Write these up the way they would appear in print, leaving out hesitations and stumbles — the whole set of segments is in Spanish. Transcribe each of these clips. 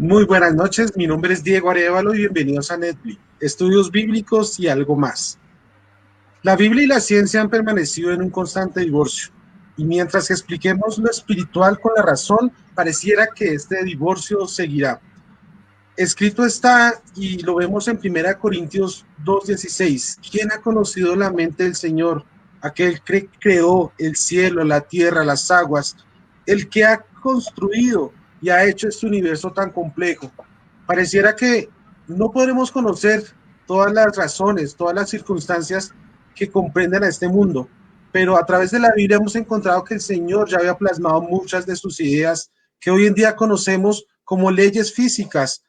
Muy buenas noches, mi nombre es Diego Arévalo y bienvenidos a Netflix, estudios bíblicos y algo más. La Biblia y la ciencia han permanecido en un constante divorcio, y mientras que expliquemos lo espiritual con la razón, pareciera que este divorcio seguirá. Escrito está, y lo vemos en 1 Corintios 2:16, ¿quién ha conocido la mente del Señor? Aquel que creó el cielo, la tierra, las aguas, el que ha construido y ha hecho este universo tan complejo. Pareciera que no podremos conocer todas las razones, todas las circunstancias que comprenden a este mundo, pero a través de la Biblia hemos encontrado que el Señor ya había plasmado muchas de sus ideas que hoy en día conocemos como leyes físicas,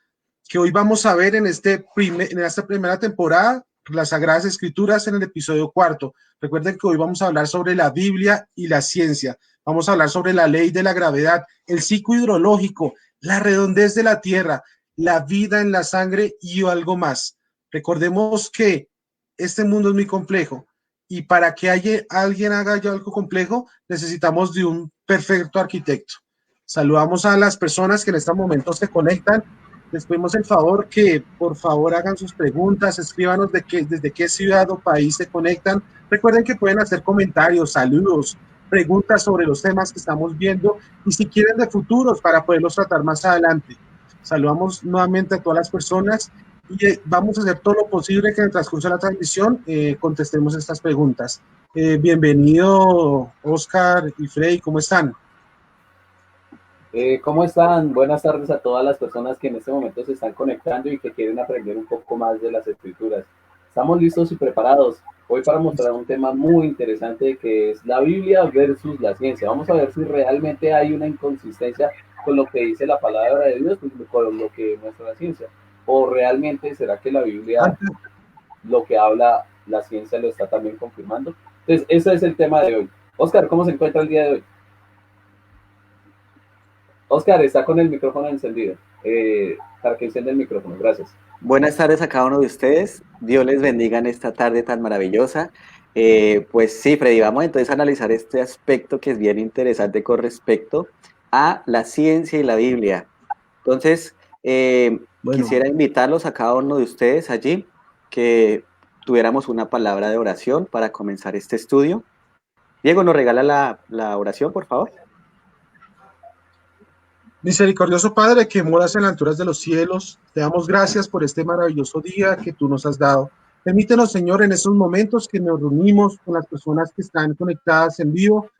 que hoy vamos a ver en esta primera temporada, las Sagradas Escrituras en el episodio cuarto. Recuerden que hoy vamos a hablar sobre la Biblia y la ciencia. Vamos a hablar sobre la ley de la gravedad, el ciclo hidrológico, la redondez de la tierra, la vida en la sangre y algo más. Recordemos que este mundo es muy complejo y para que alguien haga algo complejo necesitamos de un perfecto arquitecto. Saludamos a las personas que en este momento se conectan. Les pedimos el favor que por favor hagan sus preguntas, escríbanos desde qué ciudad o país se conectan. Recuerden que pueden hacer comentarios, saludos, preguntas sobre los temas que estamos viendo y si quieren de futuros para poderlos tratar más adelante. Saludamos nuevamente a todas las personas y vamos a hacer todo lo posible que en el transcurso de la transmisión contestemos estas preguntas. Bienvenido Oscar y Frey, ¿cómo están? ¿Cómo están? Buenas tardes a todas las personas que en este momento se están conectando y que quieren aprender un poco más de las escrituras. Estamos listos y preparados hoy para mostrar un tema muy interesante que es la Biblia versus la ciencia. Vamos a ver si realmente hay una inconsistencia con lo que dice la palabra de Dios, con lo que muestra la ciencia. O realmente será que la Biblia, Antes, lo que habla la ciencia, lo está también confirmando. Entonces, ese es el tema de hoy. Oscar, ¿cómo se encuentra el día de hoy? Oscar, está con el micrófono encendido. Para que encienda el micrófono, gracias. Buenas tardes a cada uno de ustedes. Dios les bendiga en esta tarde tan maravillosa. Pues sí, Freddy, vamos entonces a analizar este aspecto que es bien interesante con respecto a la ciencia y la Biblia. Entonces, bueno, quisiera invitarlos a cada uno de ustedes allí que tuviéramos una palabra de oración para comenzar este estudio. Diego, ¿nos regala la oración, por favor? misericordioso Padre que moras en las alturas de los cielos, te damos gracias por este maravilloso día que tú nos has dado. Permítenos, Señor, en esos momentos que nos reunimos con las personas que están conectadas en vivo,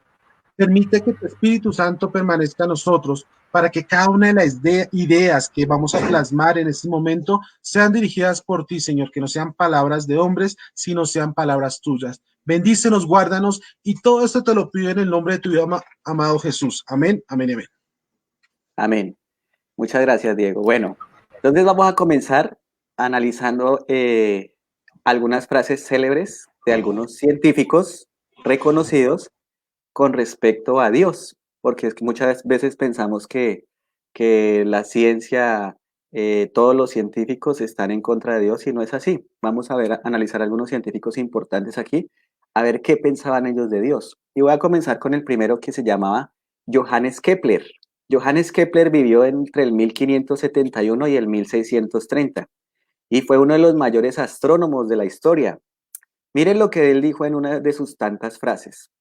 permite que tu Espíritu Santo permanezca en nosotros para que cada una de las ideas que vamos a plasmar en este momento sean dirigidas por ti, Señor, que no sean palabras de hombres, sino sean palabras tuyas. Bendícenos, guárdanos y todo esto te lo pido en el nombre de tu amado Jesús. Amén, amén, amén. Amén. Muchas gracias, Diego. Bueno, entonces vamos a comenzar analizando algunas frases célebres de algunos científicos reconocidos con respecto a Dios, porque es que muchas veces pensamos que la ciencia, todos los científicos están en contra de Dios y no es así. Vamos a ver, a analizar algunos científicos importantes aquí, a ver qué pensaban ellos de Dios. Y voy a comenzar con el primero que se llamaba Johannes Kepler. Johannes Kepler vivió entre el 1571 y el 1630 y fue uno de los mayores astrónomos de la historia. Miren lo que él dijo en una de sus tantas frases.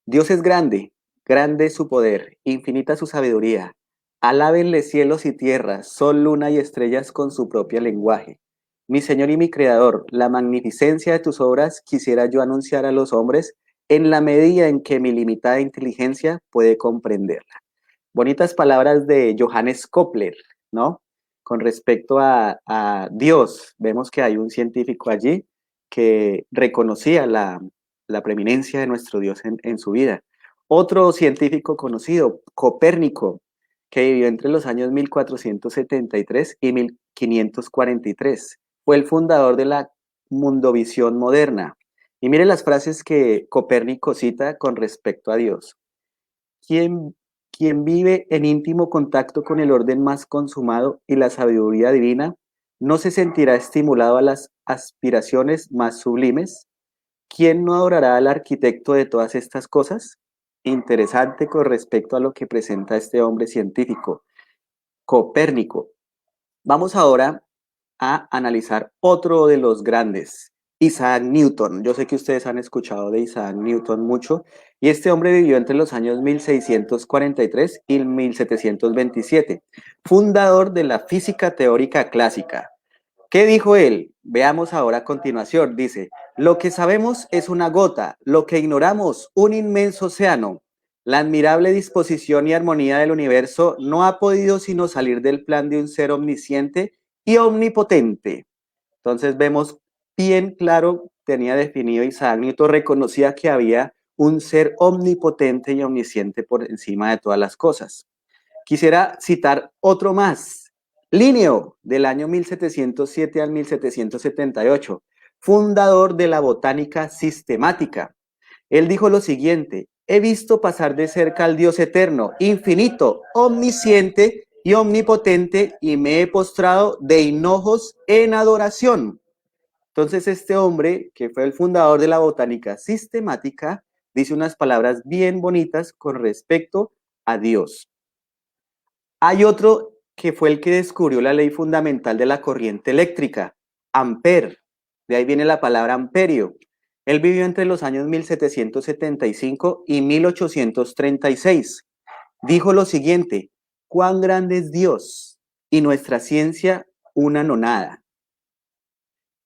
Dios es grande, grande es su poder, infinita su sabiduría. Alábenle cielos y tierras, sol, luna y estrellas con su propio lenguaje. Mi Señor y mi Creador, la magnificencia de tus obras quisiera yo anunciar a los hombres en la medida en que mi limitada inteligencia puede comprenderla. Bonitas palabras de Johannes Kepler, ¿no? Con respecto a Dios, vemos que hay un científico allí que reconocía la preeminencia de nuestro Dios en su vida. Otro científico conocido, Copérnico, que vivió entre los años 1473 y 1543. Fue el fundador de la mundovisión moderna. Y mire las frases que Copérnico cita con respecto a Dios. ¿Quién, quien vive en íntimo contacto con el orden más consumado y la sabiduría divina, no se sentirá estimulado a las aspiraciones más sublimes? ¿Quién no adorará al arquitecto de todas estas cosas? Interesante con respecto a lo que presenta este hombre científico. Copérnico. Vamos ahora a analizar otro de los grandes, Isaac Newton. Yo sé que ustedes han escuchado de Isaac Newton mucho, y este hombre vivió entre los años 1643 y 1727, fundador de la física teórica clásica. ¿Qué dijo él? Veamos ahora a continuación. Dice, lo que sabemos es una gota, lo que ignoramos un inmenso océano. La admirable disposición y armonía del universo no ha podido sino salir del plan de un ser omnisciente y omnipotente. Entonces vemos bien claro, tenía definido Isaac Newton, reconocía que había un ser omnipotente y omnisciente por encima de todas las cosas. Quisiera citar otro más. Linneo, del año 1707 al 1778, fundador de la botánica sistemática. Él dijo lo siguiente: he visto pasar de cerca al Dios eterno, infinito, omnisciente y omnipotente, y me he postrado de hinojos en adoración. Entonces este hombre, que fue el fundador de la botánica sistemática, dice unas palabras bien bonitas con respecto a Dios. Hay otro que fue el que descubrió la ley fundamental de la corriente eléctrica, Ampère. De ahí viene la palabra amperio. Él vivió entre los años 1775 y 1836. Dijo lo siguiente: cuán grande es Dios y nuestra ciencia una nonada.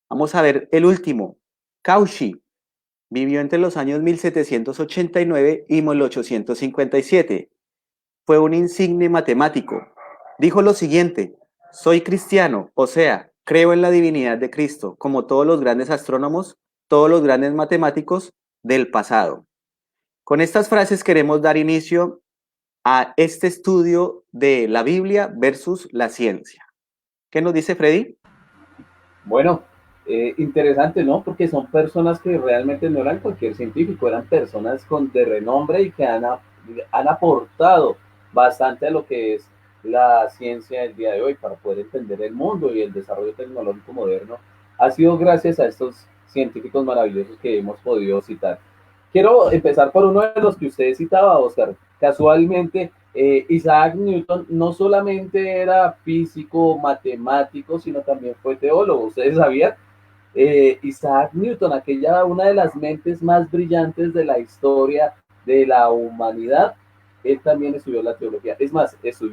Vamos a ver el último, Cauchy. Vivió entre los años 1789 y 1857. Fue un insigne matemático. Dijo lo siguiente: soy cristiano, o sea, creo en la divinidad de Cristo, como todos los grandes astrónomos, todos los grandes matemáticos del pasado. Con estas frases queremos dar inicio a este estudio de la Biblia versus la ciencia. ¿Qué nos dice Freddy? Bueno, interesante, ¿no? Porque son personas que realmente no eran cualquier científico, eran personas de renombre y que han aportado bastante a lo que es la ciencia del día de hoy para poder entender el mundo y el desarrollo tecnológico moderno. Ha sido gracias a estos científicos maravillosos que hemos podido citar. Quiero empezar por uno de los que usted citaba, Oscar. Casualmente, Isaac Newton no solamente era físico, matemático, sino también fue teólogo. ¿Ustedes sabían? Isaac Newton, una de las mentes más brillantes de la historia de la humanidad, él también estudió la teología. Es más, hizo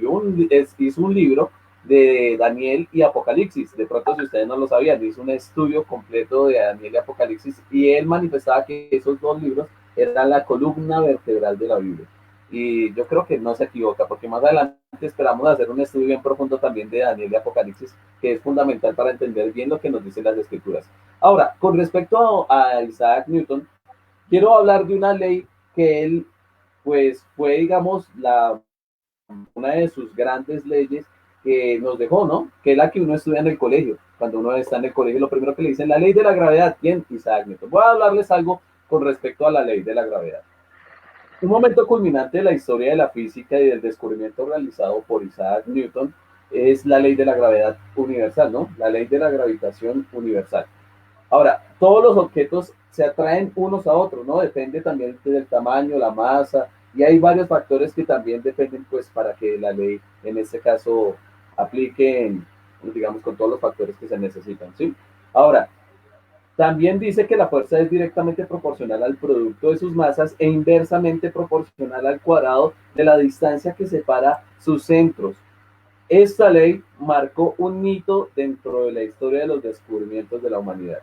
un libro de Daniel y Apocalipsis. De pronto, si ustedes no lo sabían, hizo un estudio completo de Daniel y Apocalipsis, y él manifestaba que esos dos libros eran la columna vertebral de la Biblia. Y yo creo que no se equivoca, porque más adelante esperamos hacer un estudio bien profundo también de Daniel y Apocalipsis, que es fundamental para entender bien lo que nos dicen las escrituras. Ahora, con respecto a Isaac Newton, quiero hablar de una ley que él, pues, fue, digamos, una de sus grandes leyes que nos dejó, ¿no? Que es la que uno estudia en el colegio. Cuando uno está en el colegio, lo primero que le dicen, la ley de la gravedad. ¿Quién? Isaac Newton. Voy a hablarles algo con respecto a la ley de la gravedad. Un momento culminante de la historia de la física y del descubrimiento realizado por Isaac Newton es la ley de la gravedad universal, ¿no? La ley de la gravitación universal. Ahora, todos los objetos se atraen unos a otros, ¿no? Depende también del tamaño, la masa, y hay varios factores que también dependen, pues, para que la ley, en este caso, aplique, digamos, con todos los factores que se necesitan, ¿sí? Ahora, también dice que la fuerza es directamente proporcional al producto de sus masas e inversamente proporcional al cuadrado de la distancia que separa sus centros. Esta ley marcó un hito dentro de la historia de los descubrimientos de la humanidad.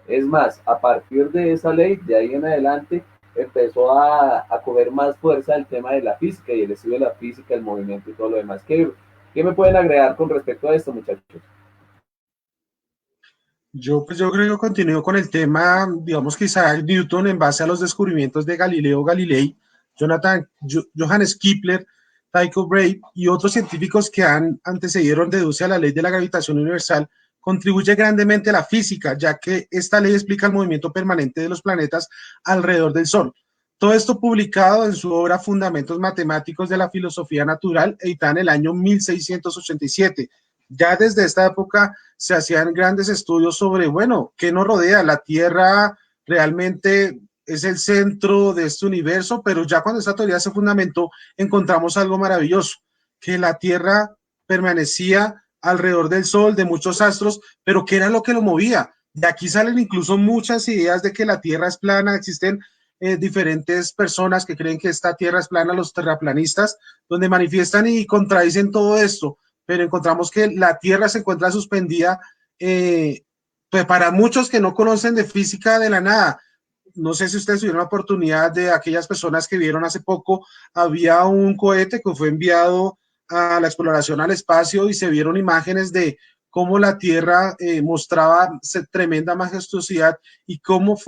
Es más, a partir de esa ley, de ahí en adelante, empezó a coger más fuerza el tema de la física y el estudio de la física, el movimiento y todo lo demás. ¿Qué me pueden agregar con respecto a esto, muchachos? Yo creo que continúo con el tema, digamos que Isaac Newton, en base a los descubrimientos de Galileo Galilei, Johannes Kepler, Tycho Brahe y otros científicos que antecedieron deduce a la ley de la gravitación universal, contribuye grandemente a la física, ya que esta ley explica el movimiento permanente de los planetas alrededor del Sol. Todo esto publicado en su obra Fundamentos Matemáticos de la Filosofía Natural, editada en el año 1687. Ya desde esta época se hacían grandes estudios sobre, bueno, ¿qué nos rodea? La Tierra realmente es el centro de este universo, pero ya cuando esta teoría se fundamentó, encontramos algo maravilloso, que la Tierra permanecía alrededor del Sol, de muchos astros, pero ¿qué era lo que lo movía? De aquí salen incluso muchas ideas de que la Tierra es plana, existen diferentes personas que creen que esta Tierra es plana, los terraplanistas, donde manifiestan y contradicen todo esto, pero encontramos que la Tierra se encuentra suspendida, pues para muchos que no conocen de física de la nada. No sé si ustedes tuvieron la oportunidad de aquellas personas que vieron hace poco, había un cohete que fue enviado a la exploración al espacio y se vieron imágenes de cómo la Tierra mostraba tremenda majestuosidad y cómo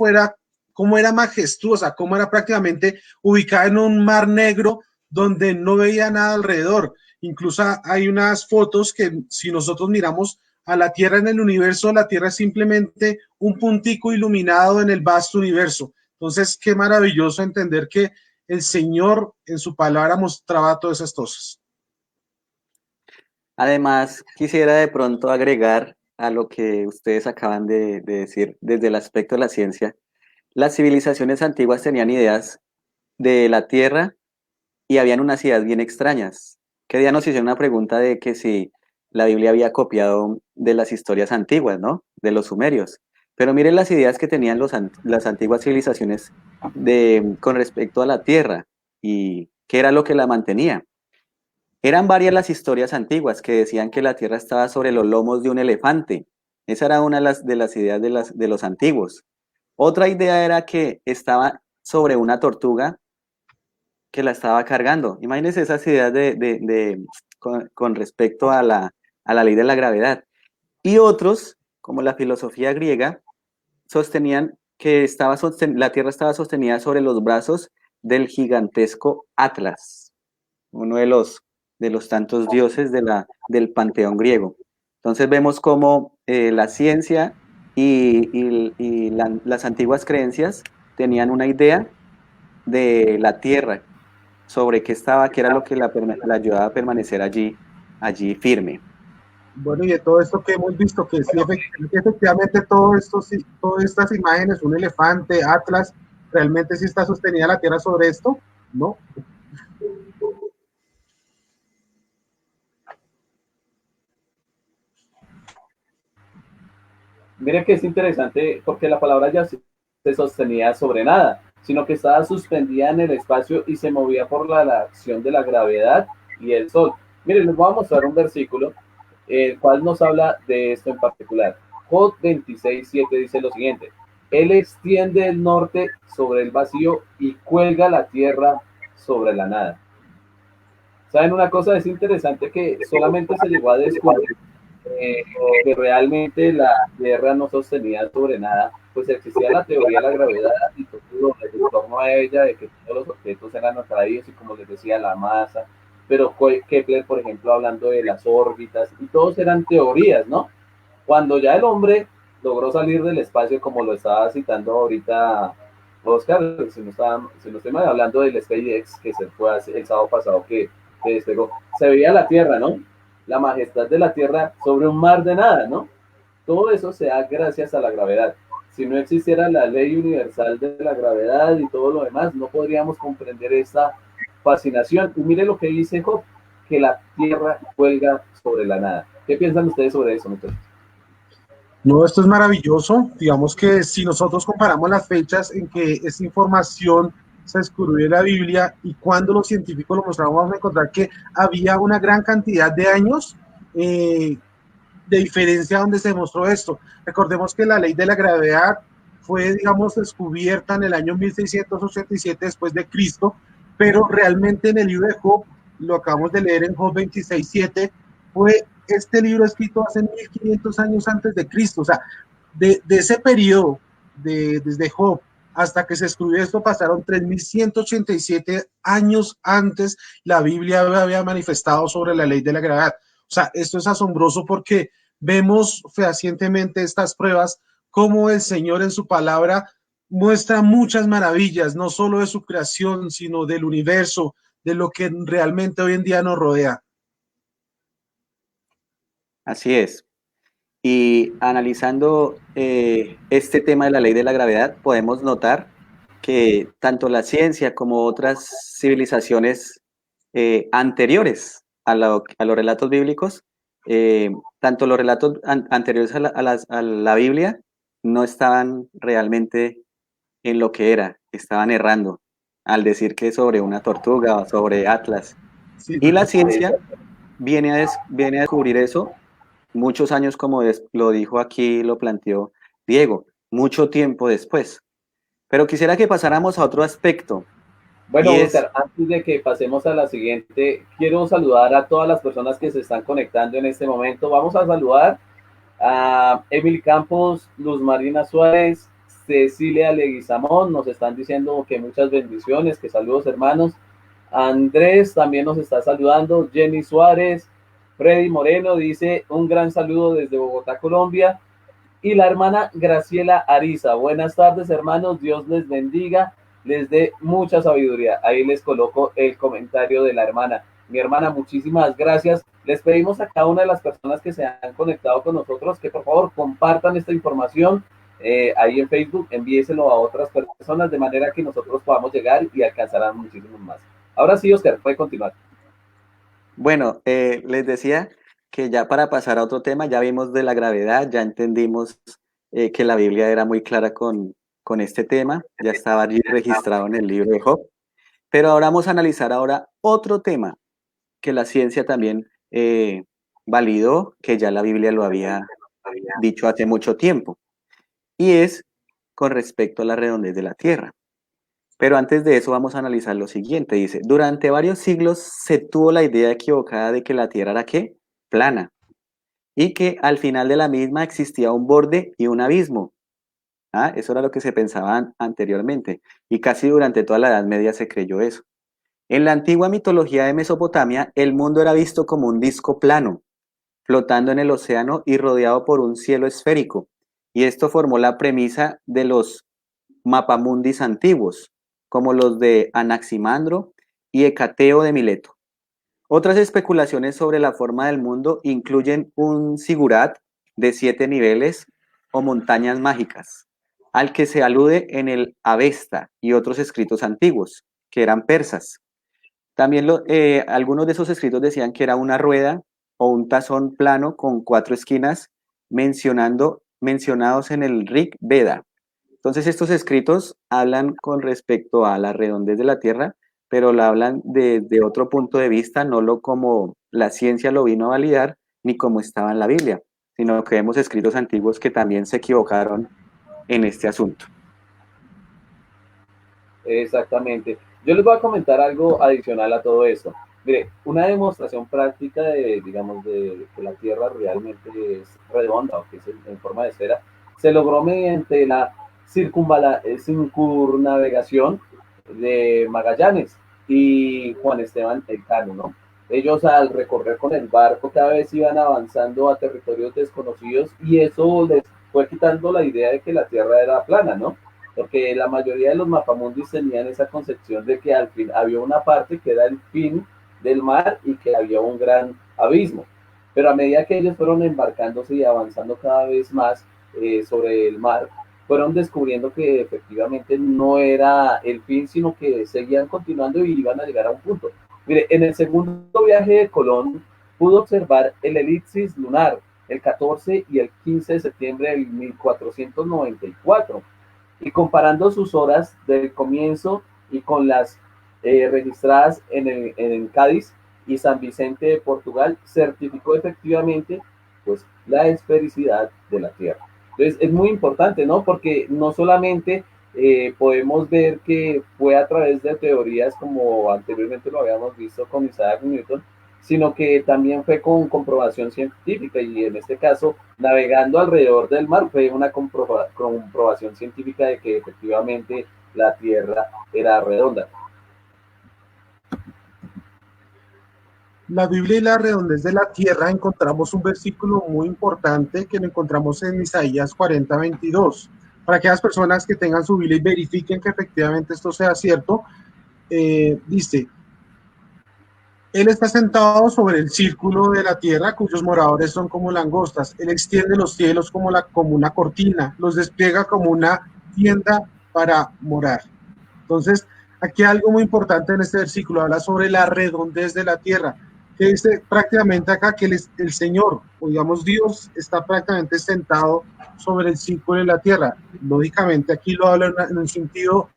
era majestuosa, cómo era prácticamente ubicada en un mar negro donde no veía nada alrededor. Incluso hay unas fotos que si nosotros miramos a la Tierra en el universo, la Tierra es simplemente un puntico iluminado en el vasto universo. Entonces, qué maravilloso entender que el Señor en su palabra mostraba todas esas cosas. Además, quisiera de pronto agregar a lo que ustedes acaban de decir desde el aspecto de la ciencia. Las civilizaciones antiguas tenían ideas de la Tierra y habían unas ideas bien extrañas. Que día nos hicieron una pregunta de que si la Biblia había copiado de las historias antiguas, ¿no? De los sumerios. Pero miren las ideas que tenían las antiguas civilizaciones con respecto a la Tierra y qué era lo que la mantenía. Eran varias las historias antiguas que decían que la Tierra estaba sobre los lomos de un elefante. Esa era una de las ideas de los antiguos. Otra idea era que estaba sobre una tortuga que la estaba cargando. Imagínense esas ideas con respecto a la ley de la gravedad. Y otros, como la filosofía griega, sostenían que la Tierra estaba sostenida sobre los brazos del gigantesco Atlas, uno de los tantos dioses del panteón griego. Entonces vemos cómo la ciencia las antiguas creencias tenían una idea de la Tierra, sobre qué estaba, qué era lo que la ayudaba a permanecer allí firme. Bueno, y de todo esto que hemos visto, que sí, efectivamente todo esto, sí, todas estas imágenes, un elefante, Atlas, realmente sí está sostenida la Tierra sobre esto, ¿no? Mire que es interesante porque la palabra ya se sostenía sobre nada, sino que estaba suspendida en el espacio y se movía por la acción de la gravedad y el sol. Miren, les voy a mostrar un versículo, el cual nos habla de esto en particular. Job 26:7 dice lo siguiente: Él extiende el norte sobre el vacío y cuelga la tierra sobre la nada. ¿Saben una cosa? Es interesante que solamente se llegó a descubrir que realmente la Tierra no sostenía sobre nada, pues existía la teoría de la gravedad y todo en torno a ella, de que todos los objetos eran atraídos y como les decía, la masa, pero Kepler, por ejemplo, hablando de las órbitas, y todos eran teorías, ¿no? Cuando ya el hombre logró salir del espacio, como lo estaba citando ahorita Oscar, si no estoy mal, hablando del SpaceX que se fue el sábado pasado que despegó, se veía la Tierra, ¿no? La majestad de la Tierra sobre un mar de nada, ¿no? Todo eso se da gracias a la gravedad. Si no existiera la ley universal de la gravedad y todo lo demás, no podríamos comprender esta fascinación. Y mire lo que dice Job, que la Tierra cuelga sobre la nada. ¿Qué piensan ustedes sobre eso, muchachos? No, esto es maravilloso. Digamos que si nosotros comparamos las fechas en que esta información se descubrió en la Biblia y cuando los científicos lo mostraron, vamos a encontrar que había una gran cantidad de años de diferencia donde se demostró esto. Recordemos que la ley de la gravedad fue, digamos, descubierta en el año 1687 después de Cristo, pero realmente en el libro de Job, lo acabamos de leer en Job 26:7, fue este libro escrito hace 1500 años antes de Cristo. O sea, de ese periodo, desde Job hasta que se escribió esto, pasaron 3187 años antes la Biblia había manifestado sobre la ley de la gravedad. O sea, esto es asombroso porque vemos fehacientemente estas pruebas, cómo el Señor en su palabra muestra muchas maravillas, no solo de su creación, sino del universo, de lo que realmente hoy en día nos rodea. Así es. Y analizando este tema de la ley de la gravedad, podemos notar que tanto la ciencia como otras civilizaciones anteriores a los relatos bíblicos, tanto los relatos anteriores a la Biblia no estaban realmente en lo que era, estaban errando al decir que sobre una tortuga o sobre Atlas. Sí, Y la ciencia viene a descubrir eso muchos años, como lo dijo aquí, lo planteó Diego, mucho tiempo después. Pero quisiera que pasáramos a otro aspecto, Bueno, y es, Oscar, antes de que pasemos a la siguiente, quiero saludar a todas las personas que se están conectando en este momento. Vamos a saludar a Emily Campos, Luz Marina Suárez, Cecilia Leguizamón, nos están diciendo que muchas bendiciones, que saludos hermanos. Andrés también nos está saludando, Jenny Suárez, Freddy Moreno dice un gran saludo desde Bogotá, Colombia. Y la hermana Graciela Ariza. Buenas tardes, hermanos. Dios les bendiga, les dé mucha sabiduría. Ahí les coloco el comentario de la hermana. Mi hermana, muchísimas gracias. Les pedimos a cada una de las personas que se han conectado con nosotros que por favor compartan esta información ahí en Facebook, envíeselo a otras personas de manera que nosotros podamos llegar y alcanzar a muchísimos más. Ahora sí, Oscar, puede continuar. bueno, les decía que ya para pasar a otro tema, ya vimos de la gravedad, ya entendimos que la Biblia era muy clara con este tema, ya estaba allí registrado en el libro de Job, pero ahora vamos a analizar ahora otro tema que la ciencia también validó, que ya la Biblia lo había dicho hace mucho tiempo, y es con respecto a la redondez de la Tierra. Pero antes de eso vamos a analizar lo siguiente. Dice, durante varios siglos se tuvo la idea equivocada de que la Tierra era ¿qué? Plana. Y que al final de la misma existía un borde y un abismo. ¿Ah? Eso era lo que se pensaba anteriormente. Y casi durante toda la Edad Media se creyó eso. En la antigua mitología de Mesopotamia, el mundo era visto como un disco plano, flotando en el océano y rodeado por un cielo esférico. Y esto formó la premisa de los mapamundis antiguos, como los de Anaximandro y Hecateo de Mileto. Otras especulaciones sobre la forma del mundo incluyen un zigurat de 7 niveles o montañas mágicas, al que se alude en el Avesta y otros escritos antiguos, que eran persas. También algunos de esos escritos decían que era una rueda o un tazón plano con 4 esquinas mencionados en el Rig Veda. Entonces estos escritos hablan con respecto a la redondez de la Tierra, pero la hablan desde otro punto de vista, no lo como la ciencia lo vino a validar, ni como estaba en la Biblia, sino que vemos escritos antiguos que también se equivocaron en este asunto. Exactamente. Yo les voy a comentar algo adicional a todo esto. Mire, una demostración práctica de, digamos, de que la Tierra realmente es redonda o que es en forma de esfera, se logró mediante la circunnavegación de Magallanes y Juan Esteban Elcano, ¿no? Ellos al recorrer con el barco cada vez iban avanzando a territorios desconocidos y eso les fue quitando la idea de que la Tierra era plana, ¿no? Porque la mayoría de los mapamundis tenían esa concepción de que al fin había una parte que era el fin del mar y que había un gran abismo. Pero a medida que ellos fueron embarcándose y avanzando cada vez más sobre el mar, fueron descubriendo que efectivamente no era el fin, sino que seguían continuando y iban a llegar a un punto. Mire, en el segundo viaje de Colón pudo observar el elipsis lunar el 14 y el 15 de septiembre del 1494 y comparando sus horas del comienzo y con las registradas en Cádiz y San Vicente de Portugal, certificó efectivamente pues, la esfericidad de la Tierra. Entonces es muy importante, ¿no? Porque no solamente podemos ver que fue a través de teorías como anteriormente lo habíamos visto con Isaac Newton, sino que también fue con comprobación científica y en este caso, navegando alrededor del mar, fue una comprobación científica de que efectivamente la Tierra era redonda. La Biblia y la redondez de la Tierra encontramos un versículo muy importante que lo encontramos en Isaías 40:22. Para aquellas personas que tengan su Biblia y verifiquen que efectivamente esto sea cierto, dice, Él está sentado sobre el círculo de la tierra, cuyos moradores son como langostas. Él extiende los cielos como una cortina, los despliega como una tienda para morar. Entonces, aquí hay algo muy importante en este versículo, habla sobre la redondez de la tierra. que dice prácticamente acá que el Señor, o digamos Dios, está prácticamente sentado sobre el círculo de la tierra. Lógicamente aquí lo habla en un sentido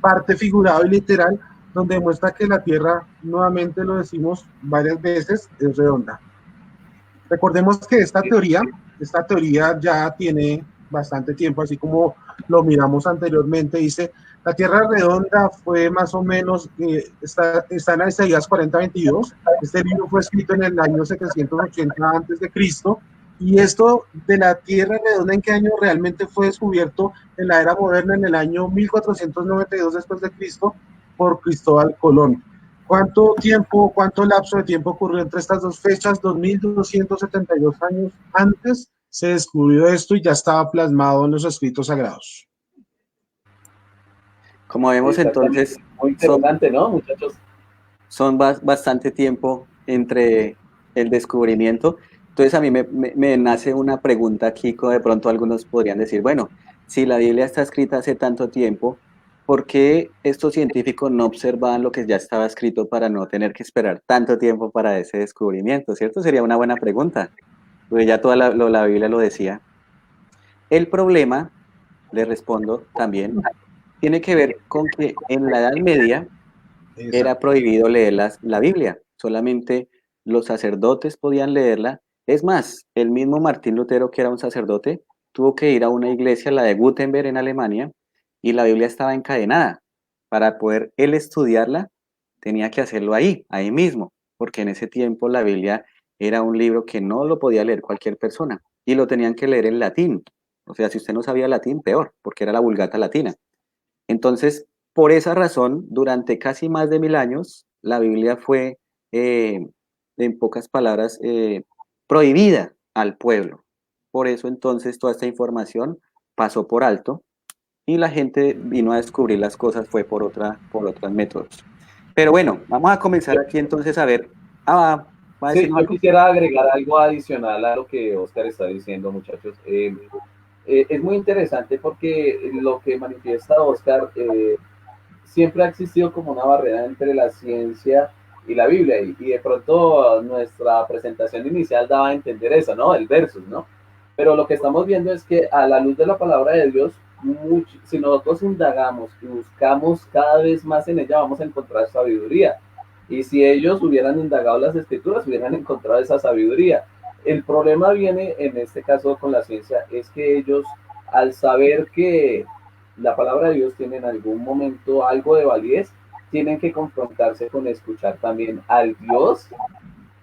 parte figurado y literal, donde muestra que la tierra, nuevamente lo decimos varias veces, es redonda. Recordemos que esta teoría ya tiene bastante tiempo, así como lo miramos anteriormente, dice, la Tierra redonda fue más o menos, está en Isaías 40:22, este libro fue escrito en el año 780 antes de Cristo, y esto de la Tierra redonda, ¿en qué año realmente fue descubierto? En la era moderna, en el año 1492 después de Cristo, por Cristóbal Colón. ¿Cuánto tiempo, cuánto lapso de tiempo ocurrió entre estas dos fechas? 2272 años antes se descubrió esto y ya estaba plasmado en los escritos sagrados. Como vemos Exactamente. entonces, Muy son, interesante, ¿no, muchachos? son bastante tiempo entre el descubrimiento. Entonces a mí me nace una pregunta aquí, como de pronto algunos podrían decir, bueno, si la Biblia está escrita hace tanto tiempo, ¿por qué estos científicos no observaban lo que ya estaba escrito para no tener que esperar tanto tiempo para ese descubrimiento? ¿Cierto? Sería una buena pregunta, porque ya toda la Biblia lo decía. El problema, le respondo también, tiene que ver con que en la Edad Media era Exacto. prohibido leer la Biblia, solamente los sacerdotes podían leerla. Es más, el mismo Martín Lutero, que era un sacerdote, tuvo que ir a una iglesia, la de Gutenberg en Alemania, y la Biblia estaba encadenada. Para poder él estudiarla, tenía que hacerlo ahí mismo, porque en ese tiempo la Biblia era un libro que no lo podía leer cualquier persona, y lo tenían que leer en latín. O sea, si usted no sabía latín, peor, porque era la Vulgata latina. Entonces, por esa razón, durante casi más de 1000 años, la Biblia fue, eh, en pocas palabras, prohibida al pueblo. Por eso entonces toda esta información pasó por alto y la gente vino a descubrir las cosas fue por otros métodos. Pero bueno, vamos a comenzar Yo, aquí entonces a ver. Ah, ¿va a sí, decirnos yo algo? quisiera agregar algo adicional a lo que Oscar está diciendo, muchachos. Es muy interesante porque lo que manifiesta Oscar siempre ha existido como una barrera entre la ciencia y la Biblia, y de pronto nuestra presentación inicial daba a entender eso, ¿no? El versus, ¿no? Pero lo que estamos viendo es que a la luz de la palabra de Dios, si nosotros indagamos y buscamos cada vez más en ella, vamos a encontrar sabiduría. Y si ellos hubieran indagado las escrituras, hubieran encontrado esa sabiduría. El problema viene en este caso con la ciencia, es que ellos, al saber que la palabra de Dios tiene en algún momento algo de validez, tienen que confrontarse con escuchar también al Dios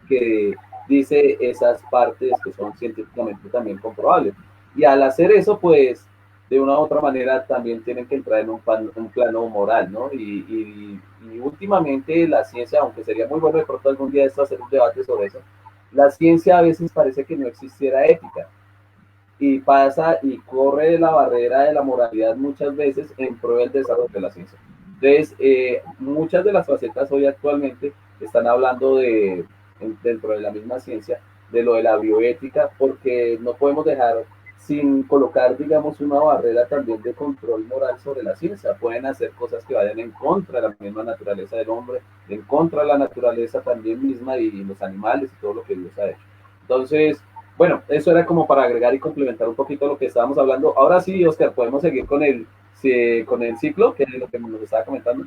que dice esas partes que son científicamente también comprobables. Y al hacer eso, pues, de una u otra manera también tienen que entrar en un plano moral, ¿no? Y últimamente la ciencia, aunque sería muy bueno de pronto algún día esto hacer un debate sobre eso, la ciencia a veces parece que no existiera ética y pasa y corre la barrera de la moralidad muchas veces en pro del desarrollo de la ciencia. Entonces, muchas de las facetas hoy actualmente están hablando dentro de la misma ciencia, de lo de la bioética, porque no podemos dejar sin colocar, digamos, una barrera también de control moral sobre la ciencia. Pueden hacer cosas que vayan en contra de la misma naturaleza del hombre, en contra de la naturaleza también misma y los animales y todo lo que Dios ha hecho. Entonces, bueno, eso era como para agregar y complementar un poquito lo que estábamos hablando. Ahora sí, Oscar, podemos seguir con el ciclo, que es lo que nos estaba comentando.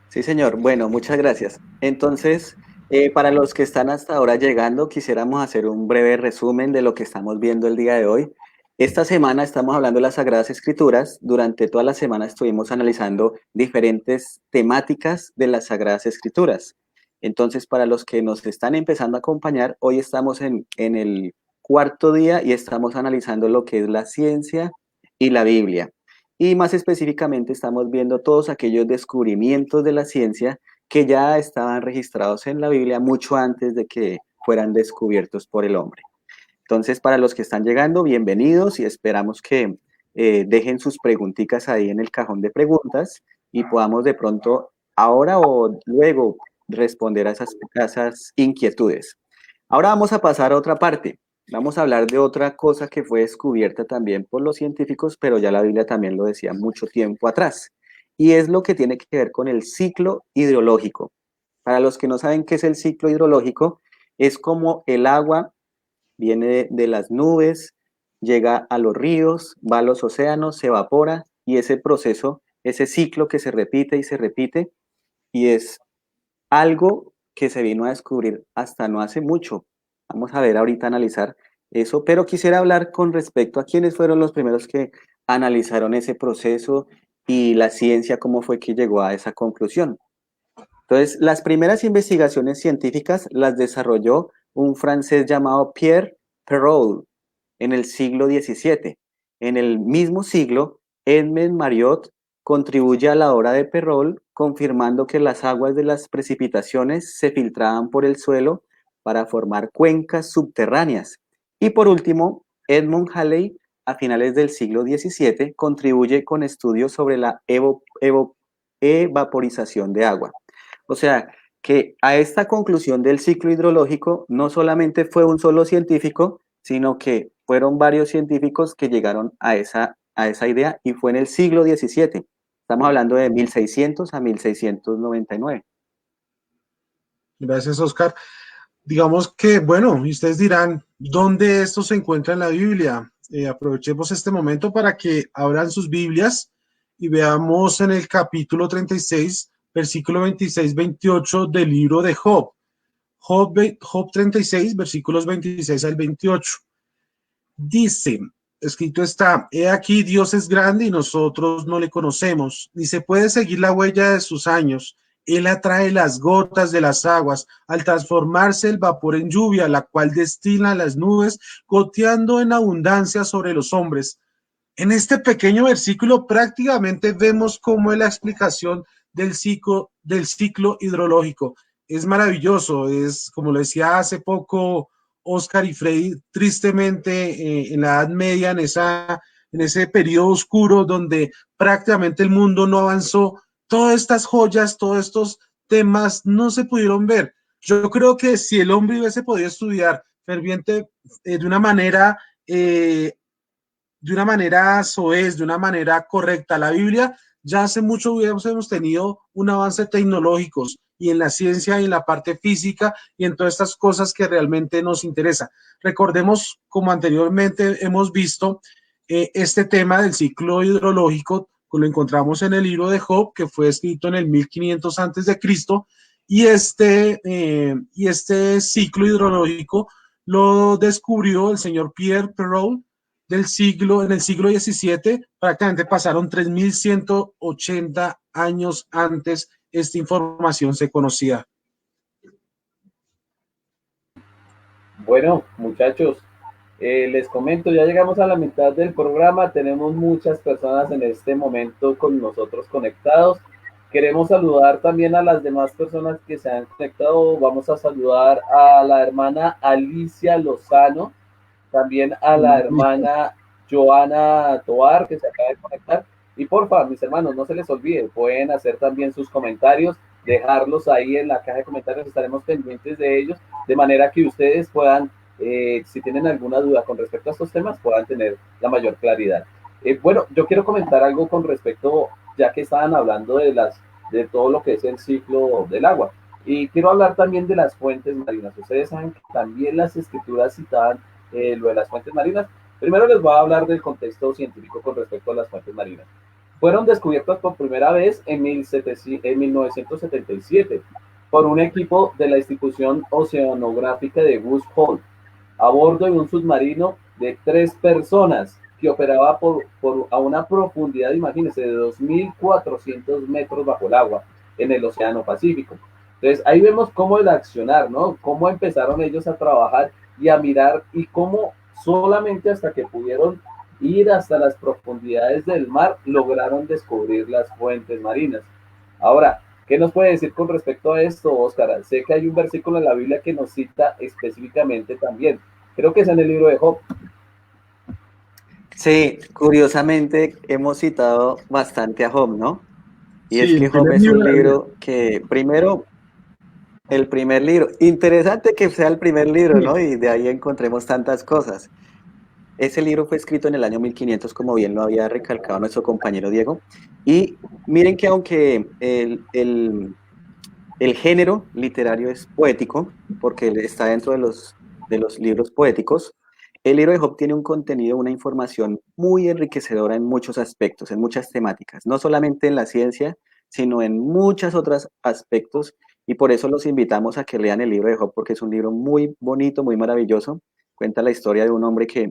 Sí, señor. Bueno, muchas gracias. Entonces, para los que están hasta ahora llegando, quisiéramos hacer un breve resumen de lo que estamos viendo el día de hoy. Esta semana estamos hablando de las Sagradas Escrituras. Durante toda la semana estuvimos analizando diferentes temáticas de las Sagradas Escrituras. Entonces, para los que nos están empezando a acompañar, hoy estamos en el cuarto día y estamos analizando lo que es la ciencia y la Biblia. Y más específicamente estamos viendo todos aquellos descubrimientos de la ciencia que ya estaban registrados en la Biblia mucho antes de que fueran descubiertos por el hombre. Entonces, para los que están llegando, bienvenidos y esperamos que dejen sus preguntitas ahí en el cajón de preguntas y podamos de pronto, ahora o luego, responder a esas inquietudes. Ahora vamos a pasar a otra parte. Vamos a hablar de otra cosa que fue descubierta también por los científicos, pero ya la Biblia también lo decía mucho tiempo atrás. Y es lo que tiene que ver con el ciclo hidrológico. Para los que no saben qué es el ciclo hidrológico, es como el agua viene de las nubes, llega a los ríos, va a los océanos, se evapora y ese proceso, ese ciclo que se repite y se repite y es algo que se vino a descubrir hasta no hace mucho. Vamos a ver ahorita analizar eso, pero quisiera hablar con respecto a quiénes fueron los primeros que analizaron ese proceso y la ciencia, cómo fue que llegó a esa conclusión. Entonces, las primeras investigaciones científicas las desarrolló un francés llamado Pierre Perrault en el siglo XVII. En el mismo siglo, Edmond Mariotte contribuye a la obra de Perrault, confirmando que las aguas de las precipitaciones se filtraban por el suelo para formar cuencas subterráneas. Y por último, Edmund Halley, a finales del siglo XVII, contribuye con estudios sobre la evaporización de agua. O sea, que a esta conclusión del ciclo hidrológico no solamente fue un solo científico, sino que fueron varios científicos que llegaron a esa idea y fue en el siglo XVII. Estamos hablando de 1600 a 1699. Gracias, Oscar. Digamos que, bueno, y ustedes dirán, ¿dónde esto se encuentra en la Biblia? Aprovechemos este momento para que abran sus Biblias y veamos en el capítulo 36, versículo 26-28 del libro de Job. Job 36, versículos 26 al 28. Dice, escrito está, he aquí Dios es grande y nosotros no le conocemos, ni se puede seguir la huella de sus años. Él atrae las gotas de las aguas al transformarse el vapor en lluvia, la cual destila las nubes, goteando en abundancia sobre los hombres. En este pequeño versículo prácticamente vemos cómo es la explicación del ciclo hidrológico. Es maravilloso, es como lo decía hace poco Oscar y Freddy, tristemente en la Edad Media, en ese periodo oscuro donde prácticamente el mundo no avanzó, todas estas joyas, todos estos temas no se pudieron ver. Yo creo que si el hombre hubiese podido estudiar ferviente de una manera soez, de una manera correcta la Biblia, ya hace mucho hemos tenido un avance tecnológico y en la ciencia y en la parte física y en todas estas cosas que realmente nos interesa. Recordemos, como anteriormente hemos visto, este tema del ciclo hidrológico, lo encontramos en el libro de Job, que fue escrito en el 1500 antes de Cristo, y este ciclo hidrológico lo descubrió el señor Pierre Perrault en el siglo XVII, prácticamente pasaron 3180 años antes esta información se conocía. Bueno, muchachos, les comento, ya llegamos a la mitad del programa, tenemos muchas personas en este momento con nosotros conectados. Queremos saludar también a las demás personas que se han conectado. Vamos a saludar a la hermana Alicia Lozano, también a la hermana Joana Toar, que se acaba de conectar. Y porfa, mis hermanos, no se les olvide, pueden hacer también sus comentarios, dejarlos ahí en la caja de comentarios, estaremos pendientes de ellos, de manera que ustedes puedan, si tienen alguna duda con respecto a estos temas, puedan tener la mayor claridad. Bueno, yo quiero comentar algo con respecto, ya que estaban hablando de todo lo que es el ciclo del agua. Y quiero hablar también de las fuentes marinas. Ustedes saben que también las escrituras citaban lo de las fuentes marinas. Primero les voy a hablar del contexto científico con respecto a las fuentes marinas. Fueron descubiertas por primera vez en 1977 por un equipo de la institución oceanográfica de Woods Hole a bordo de un submarino de 3 personas que operaba a una profundidad, imagínense, de 2.400 metros bajo el agua en el Océano Pacífico. Entonces ahí vemos cómo el accionar, ¿no? Cómo empezaron ellos a trabajar y a mirar y cómo solamente hasta que pudieron ir hasta las profundidades del mar lograron descubrir las fuentes marinas. Ahora, ¿qué nos puede decir con respecto a esto, Óscar? Sé que hay un versículo en la Biblia que nos cita específicamente también. Creo que es en el libro de Job. Sí, curiosamente hemos citado bastante a Job, ¿no? Y Sí, es que Job es un libro que primero, el primer libro, interesante que sea el primer libro, ¿no? Y de ahí encontremos tantas cosas. Ese libro fue escrito en el año 1500, como bien lo había recalcado nuestro compañero Diego. Y miren que aunque el El género literario es poético, porque está dentro de los libros poéticos. El libro de Job tiene un contenido, una información muy enriquecedora en muchos aspectos, en muchas temáticas, no solamente en la ciencia, sino en muchos otros aspectos, y por eso los invitamos a que lean el libro de Job, porque es un libro muy bonito, muy maravilloso. Cuenta la historia de un hombre que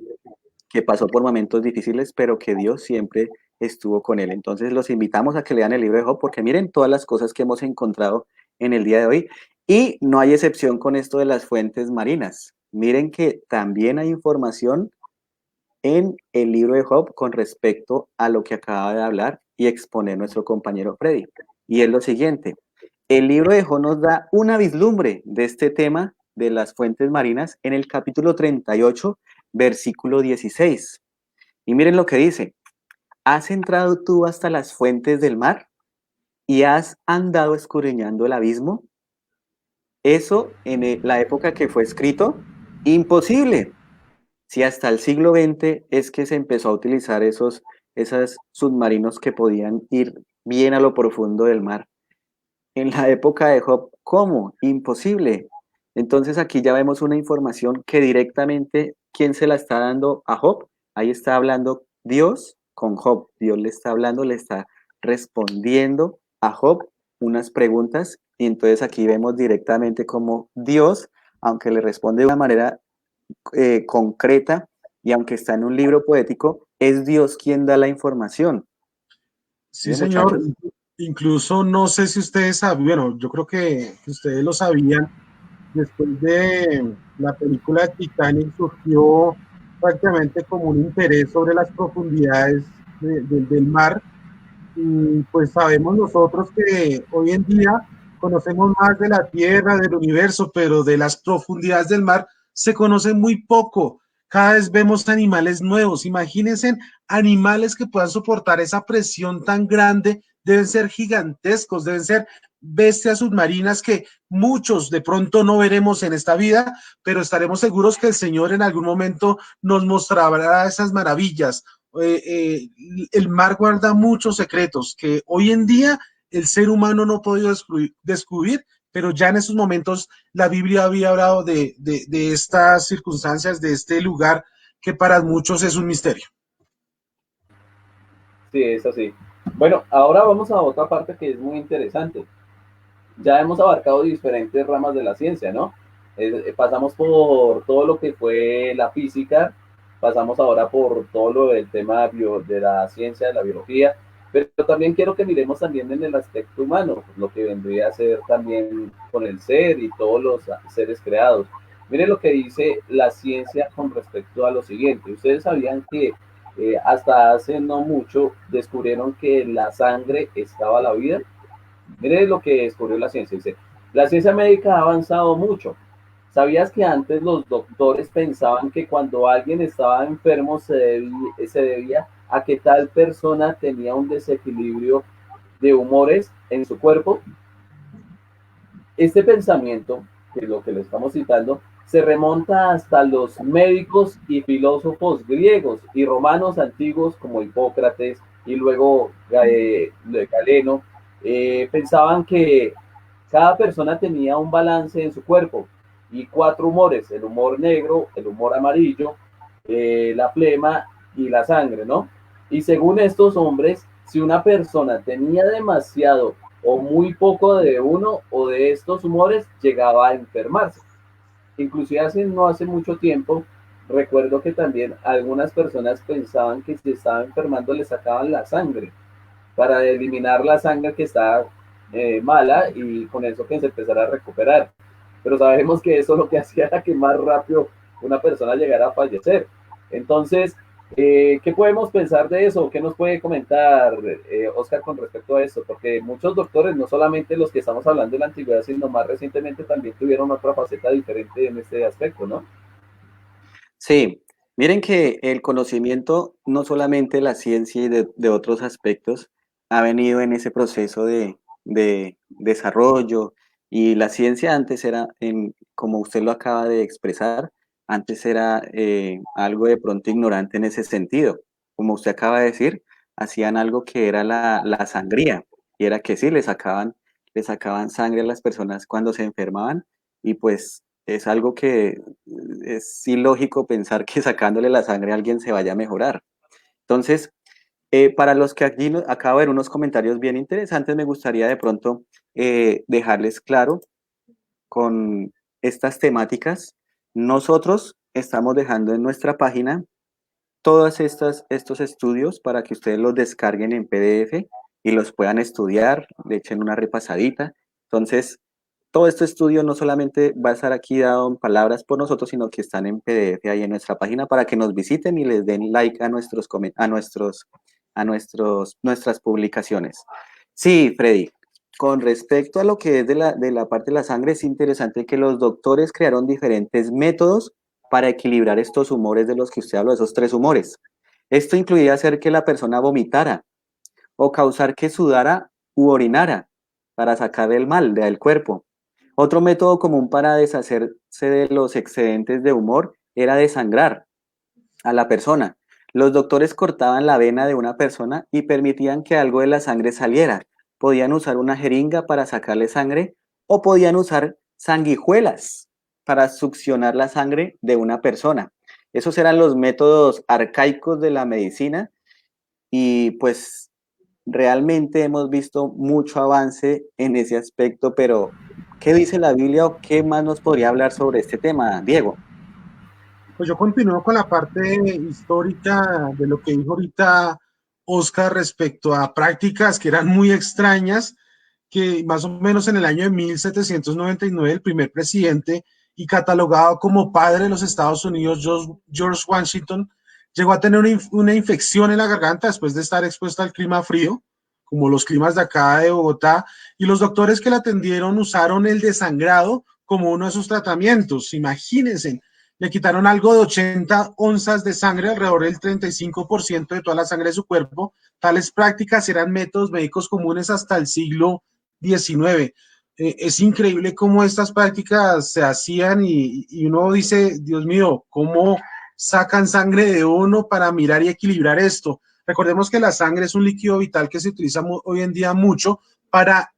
pasó por momentos difíciles, pero que Dios siempre estuvo con él. Entonces los invitamos a que lean el libro de Job, porque miren todas las cosas que hemos encontrado en el día de hoy. Y no hay excepción con esto de las fuentes marinas. Miren que también hay información en el libro de Job con respecto a lo que acaba de hablar y exponer nuestro compañero Freddy. Y es lo siguiente, el libro de Job nos da una vislumbre de este tema de las fuentes marinas en el capítulo 38, versículo 16. Y miren lo que dice, ¿has entrado tú hasta las fuentes del mar y has andado escudriñando el abismo? Eso en la época que fue escrito, imposible. Si hasta el siglo XX es que se empezó a utilizar esos submarinos que podían ir bien a lo profundo del mar. En la época de Job, ¿cómo? Imposible. Entonces aquí ya vemos una información que directamente, ¿quién se la está dando a Job? Ahí está hablando Dios con Job. Dios le está hablando, le está respondiendo a Job unas preguntas y entonces aquí vemos directamente cómo Dios, aunque le responde de una manera concreta y aunque está en un libro poético, es Dios quien da la información. Sí, ¿Sí, señor. muchachos? Incluso no sé si ustedes saben, bueno, yo creo que ustedes lo sabían, después de la película Titanic surgió prácticamente como un interés sobre las profundidades del mar. Y pues sabemos nosotros que hoy en día conocemos más de la Tierra, del universo, pero de las profundidades del mar se conoce muy poco. Cada vez vemos animales nuevos. Imagínense animales que puedan soportar esa presión tan grande. Deben ser gigantescos, deben ser bestias submarinas que muchos de pronto no veremos en esta vida, pero estaremos seguros que el Señor en algún momento nos mostrará esas maravillas. eh, eh, el mar guarda muchos secretos que hoy en día el ser humano no ha podido descubrir, pero ya en esos momentos la Biblia había hablado de estas circunstancias, de este lugar que para muchos es un misterio. Sí, es así. Bueno, ahora vamos a otra parte que es muy interesante. Ya hemos abarcado diferentes ramas de la ciencia, ¿no? Pasamos por todo lo que fue la física, pasamos ahora por todo lo del tema de la ciencia, de la biología, pero también quiero que miremos también en el aspecto humano, lo que vendría a ser también con el ser y todos los seres creados. Miren lo que dice la ciencia con respecto a lo siguiente. Ustedes sabían que hasta hace no mucho descubrieron que en la sangre estaba la vida. Mire lo que descubrió la ciencia. Dice, la ciencia médica ha avanzado mucho. ¿Sabías que antes los doctores pensaban que cuando alguien estaba enfermo se debía a que tal persona tenía un desequilibrio de humores en su cuerpo? Este pensamiento, que es lo que le estamos citando, se remonta hasta los médicos y filósofos griegos y romanos antiguos como Hipócrates y luego Galeno. Pensaban que cada persona tenía un balance en su cuerpo y cuatro humores, el humor negro, el humor amarillo, la flema y la sangre, ¿no? Y según estos hombres, si una persona tenía demasiado o muy poco de uno o de estos humores, llegaba a enfermarse. Inclusive no hace mucho tiempo, recuerdo que también algunas personas pensaban que si estaba enfermando le sacaban la sangre para eliminar la sangre que está mala y con eso que se empezara a recuperar. Pero sabemos que eso lo que hacía era que más rápido una persona llegara a fallecer. Entonces, ¿qué podemos pensar de eso? ¿Qué nos puede comentar Oscar con respecto a esto? Porque muchos doctores, no solamente los que estamos hablando de la antigüedad, sino más recientemente también tuvieron otra faceta diferente en este aspecto, ¿no? Sí, miren que el conocimiento, no solamente la ciencia y de otros aspectos, ha venido en ese proceso de desarrollo y la ciencia antes era, como usted lo acaba de expresar, antes era algo de pronto ignorante en ese sentido. Como usted acaba de decir, hacían algo que era la sangría y era que sí, le sacaban le sacaban sangre a las personas cuando se enfermaban y pues es algo que es ilógico pensar que sacándole la sangre a alguien se vaya a mejorar. Entonces, para los que aquí acabo de ver unos comentarios bien interesantes, me gustaría de pronto dejarles claro con estas temáticas. Nosotros estamos dejando en nuestra página todos estos estudios para que ustedes los descarguen en PDF y los puedan estudiar, le echen una repasadita. Entonces, todo este estudio no solamente va a estar aquí dado en palabras por nosotros, sino que están en PDF ahí en nuestra página para que nos visiten y les den like a nuestras publicaciones. Sí, Freddy, con respecto a lo que es de la parte de la sangre, es interesante que los doctores crearon diferentes métodos para equilibrar estos humores de los que usted habló, esos 3 humores. Esto incluía hacer que la persona vomitara o causar que sudara u orinara para sacar el mal del cuerpo. Otro método común para deshacerse de los excedentes de humor era desangrar a la persona. Los doctores cortaban la vena de una persona y permitían que algo de la sangre saliera. Podían usar una jeringa para sacarle sangre o podían usar sanguijuelas para succionar la sangre de una persona. Esos eran los métodos arcaicos de la medicina y pues realmente hemos visto mucho avance en ese aspecto, pero ¿qué dice la Biblia o qué más nos podría hablar sobre este tema, Diego? Pues yo continúo con la parte histórica de lo que dijo ahorita Oscar respecto a prácticas que eran muy extrañas, que más o menos en el año de 1799 el primer presidente y catalogado como padre de los Estados Unidos, George Washington, llegó a tener una infección en la garganta después de estar expuesto al clima frío, como los climas de acá de Bogotá, y los doctores que la atendieron usaron el desangrado como uno de sus tratamientos. Imagínense, le quitaron algo de 80 onzas de sangre, alrededor del 35% de toda la sangre de su cuerpo. Tales prácticas eran métodos médicos comunes hasta el siglo XIX. Es increíble cómo estas prácticas se hacían y uno dice, Dios mío, ¿cómo sacan sangre de uno para mirar y equilibrar esto? Recordemos que la sangre es un líquido vital que se utiliza hoy en día mucho para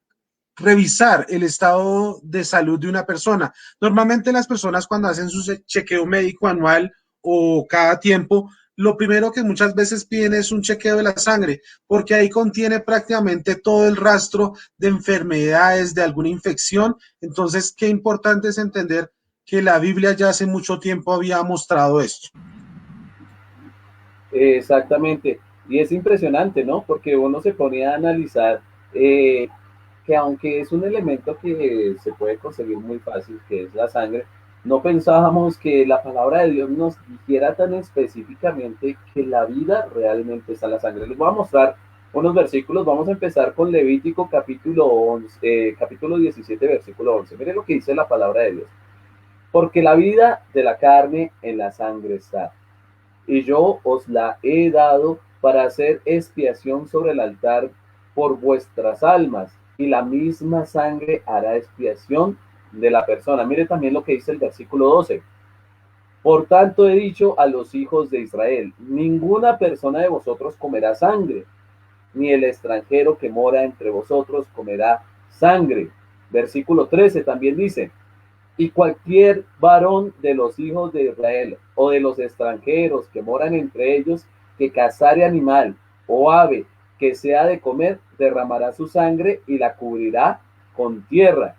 revisar el estado de salud de una persona. Normalmente las personas cuando hacen su chequeo médico anual o cada tiempo, lo primero que muchas veces piden es un chequeo de la sangre, porque ahí contiene prácticamente todo el rastro de enfermedades, de alguna infección. Entonces, qué importante es entender que la Biblia ya hace mucho tiempo había mostrado esto. Exactamente. Y es impresionante, ¿no? Porque uno se ponía a analizar que aunque es un elemento que se puede conseguir muy fácil, que es la sangre, no pensábamos que la palabra de Dios nos dijera tan específicamente que la vida realmente está en la sangre. Les voy a mostrar unos versículos. Vamos a empezar con Levítico capítulo 17, versículo 11. Miren lo que dice la palabra de Dios. Porque la vida de la carne en la sangre está, y yo os la he dado para hacer expiación sobre el altar por vuestras almas, y la misma sangre hará expiación de la persona. Mire también lo que dice el versículo 12. Por tanto he dicho a los hijos de Israel, ninguna persona de vosotros comerá sangre, ni el extranjero que mora entre vosotros comerá sangre. Versículo 13 también dice, y cualquier varón de los hijos de Israel o de los extranjeros que moran entre ellos, que cazare animal o ave que sea de comer, derramará su sangre y la cubrirá con tierra.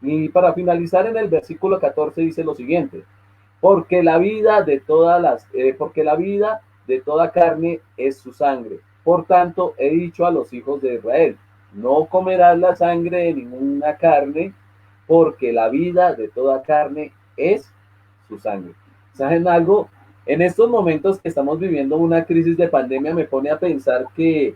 Y para finalizar en el versículo 14 dice lo siguiente, porque la vida de toda carne es su sangre. Por tanto, he dicho a los hijos de Israel, no comerás la sangre de ninguna carne, porque la vida de toda carne es su sangre. ¿Saben algo? En estos momentos que estamos viviendo una crisis de pandemia, me pone a pensar que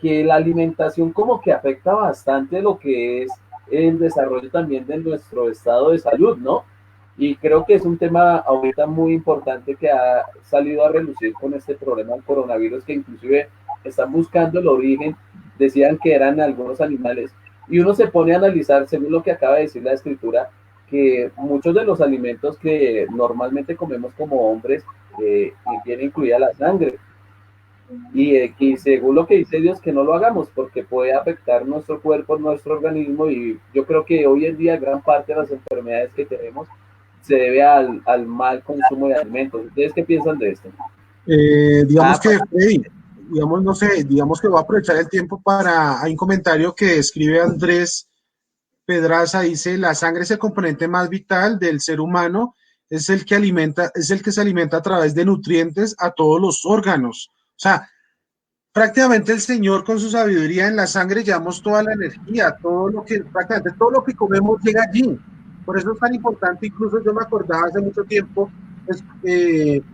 la alimentación como que afecta bastante lo que es el desarrollo también de nuestro estado de salud, ¿no? Y creo que es un tema ahorita muy importante que ha salido a relucir con este problema del coronavirus, que inclusive están buscando el origen, decían que eran algunos animales, y uno se pone a analizar, según lo que acaba de decir la escritura, que muchos de los alimentos que normalmente comemos como hombres tienen incluida la sangre. y según lo que dice Dios, que no lo hagamos porque puede afectar nuestro cuerpo, nuestro organismo, y yo creo que hoy en día gran parte de las enfermedades que tenemos se debe al mal consumo de alimentos. ¿Ustedes qué piensan de esto? Digamos Ah, que, Freddy, digamos, no sé, digamos que voy a aprovechar el tiempo para, hay un comentario que escribe Andrés Pedraza, dice, la sangre es el componente más vital del ser humano, es el que alimenta, es el que se alimenta a través de nutrientes a todos los órganos. O sea, prácticamente el Señor con su sabiduría en la sangre llevamos toda la energía, todo lo que, prácticamente todo lo que comemos llega allí. Por eso es tan importante, incluso yo me acordaba hace mucho tiempo,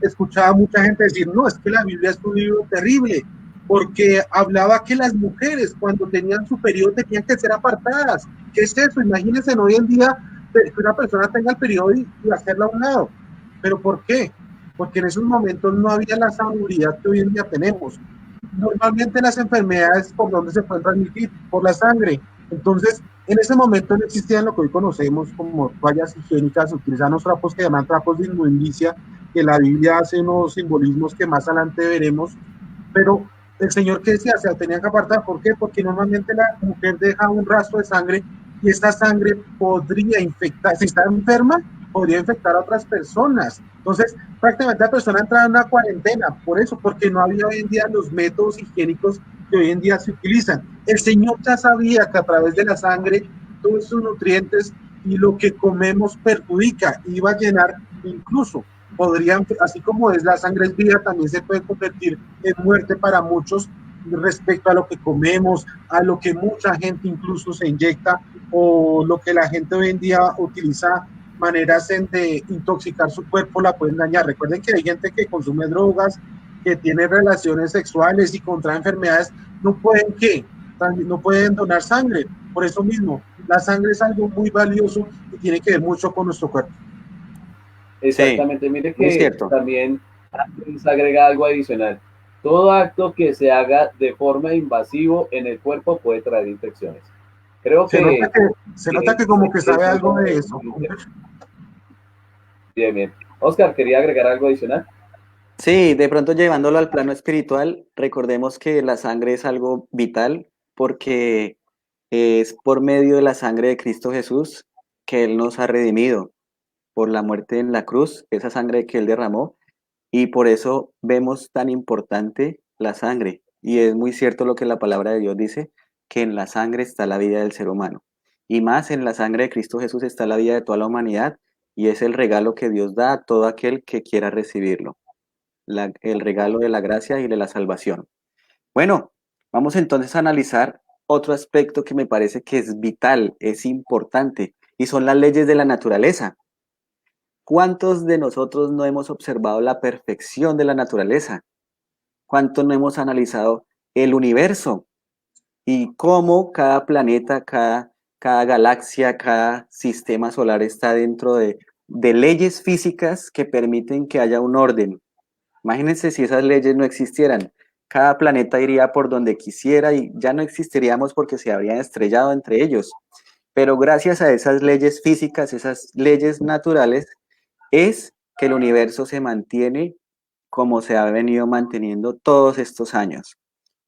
escuchaba a mucha gente decir, no, es que la Biblia es un libro terrible, porque hablaba que las mujeres cuando tenían su periodo tenían que ser apartadas. ¿Qué es eso? Imagínense hoy en día que una persona tenga el periodo y hacerla a un lado. ¿Pero por qué? Porque en esos momentos no había la sabiduría que hoy en día tenemos. Normalmente las enfermedades por donde se pueden transmitir, por la sangre. Entonces, en ese momento no existían lo que hoy conocemos como toallas higiénicas, utilizan los trapos que llaman trapos de inmundicia, que la Biblia hace unos simbolismos que más adelante veremos, pero el Señor que decía, se tenían que apartar, ¿por qué? Porque normalmente la mujer deja un rastro de sangre y esta sangre podría infectar, si está enferma, podría infectar a otras personas. Entonces, prácticamente la persona entra en una cuarentena, por eso, porque no había hoy en día los métodos higiénicos que hoy en día se utilizan. El Señor ya sabía que a través de la sangre todos esos nutrientes y lo que comemos perjudica, iba a llenar incluso podrían, así como es la sangre es vida, también se puede convertir en muerte para muchos respecto a lo que comemos, a lo que mucha gente incluso se inyecta o lo que la gente hoy en día utiliza maneras de intoxicar su cuerpo, la pueden dañar. Recuerden que hay gente que consume drogas, que tiene relaciones sexuales y contrae enfermedades, no pueden no pueden donar sangre. Por eso mismo, la sangre es algo muy valioso y tiene que ver mucho con nuestro cuerpo. sí, Exactamente, mire muy que cierto. también se agrega algo adicional. Todo acto que se haga de forma invasivo en el cuerpo puede traer infecciones. Creo Se nota que como que sabe eso algo de es eso. muy bien, bien. Oscar, ¿quería agregar algo adicional? Sí, de pronto llevándolo al plano espiritual, recordemos que la sangre es algo vital porque es por medio de la sangre de Cristo Jesús que Él nos ha redimido por la muerte en la cruz, esa sangre que Él derramó, y por eso vemos tan importante la sangre. Y es muy cierto lo que la palabra de Dios dice, que en la sangre está la vida del ser humano. Y más en la sangre de Cristo Jesús está la vida de toda la humanidad, y es el regalo que Dios da a todo aquel que quiera recibirlo, el regalo de la gracia y de la salvación. Bueno, vamos entonces a analizar otro aspecto que me parece que es vital, es importante, y son las leyes de la naturaleza. ¿Cuántos de nosotros no hemos observado la perfección de la naturaleza? ¿Cuántos no hemos analizado el universo y cómo cada planeta, cada galaxia, cada sistema solar está dentro de leyes físicas que permiten que haya un orden? Imagínense si esas leyes no existieran. Cada planeta iría por donde quisiera y ya no existiríamos porque se habrían estrellado entre ellos. Pero gracias a esas leyes físicas, esas leyes naturales, es que el universo se mantiene como se ha venido manteniendo todos estos años.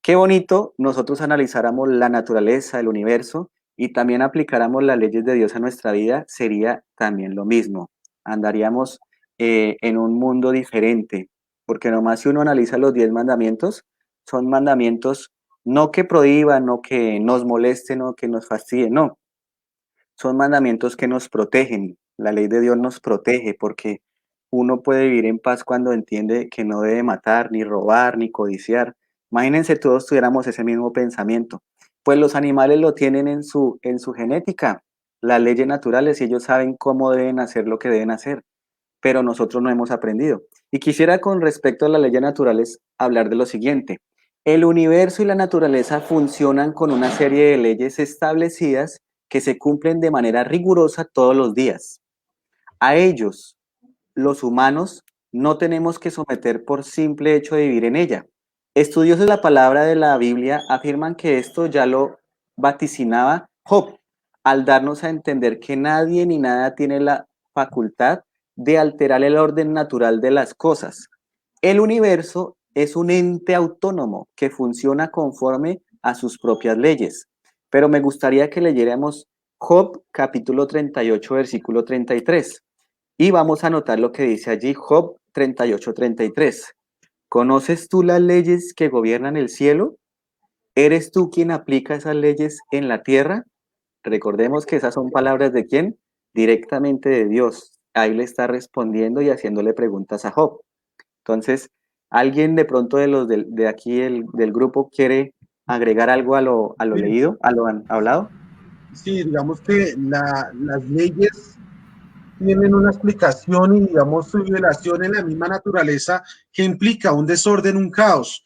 Qué bonito nosotros analizáramos la naturaleza, el universo y también aplicáramos las leyes de Dios a nuestra vida, sería también lo mismo. Andaríamos en un mundo diferente, porque nomás si uno analiza los 10 mandamientos, son mandamientos no que prohíban, no que nos molesten, no que nos fastidien, no, son mandamientos que nos protegen. La ley de Dios nos protege porque uno puede vivir en paz cuando entiende que no debe matar, ni robar, ni codiciar. Imagínense todos tuviéramos ese mismo pensamiento. Pues los animales lo tienen en su genética, las leyes naturales, y ellos saben cómo deben hacer lo que deben hacer, pero nosotros no hemos aprendido. Y quisiera con respecto a las leyes naturales hablar de lo siguiente. El universo y la naturaleza funcionan con una serie de leyes establecidas que se cumplen de manera rigurosa todos los días. A ellos, los humanos, no tenemos que someter por simple hecho de vivir en ella. Estudiosos de la palabra de la Biblia afirman que esto ya lo vaticinaba Job, al darnos a entender que nadie ni nada tiene la facultad de alterar el orden natural de las cosas. El universo es un ente autónomo que funciona conforme a sus propias leyes. Pero me gustaría que leyéramos Job capítulo 38, versículo 33. Y vamos a anotar lo que dice allí Job 38, 33. ¿Conoces tú las leyes que gobiernan el cielo? ¿Eres tú quien aplica esas leyes en la tierra? Recordemos que esas son palabras de quién? Directamente de Dios. Ahí le está respondiendo y haciéndole preguntas a Job. Entonces, ¿alguien de pronto de los de aquí del grupo quiere agregar algo a lo Sí, leído, a lo hablado? sí, digamos que las leyes tienen una explicación y, digamos, su violación en la misma naturaleza que implica un desorden, un caos.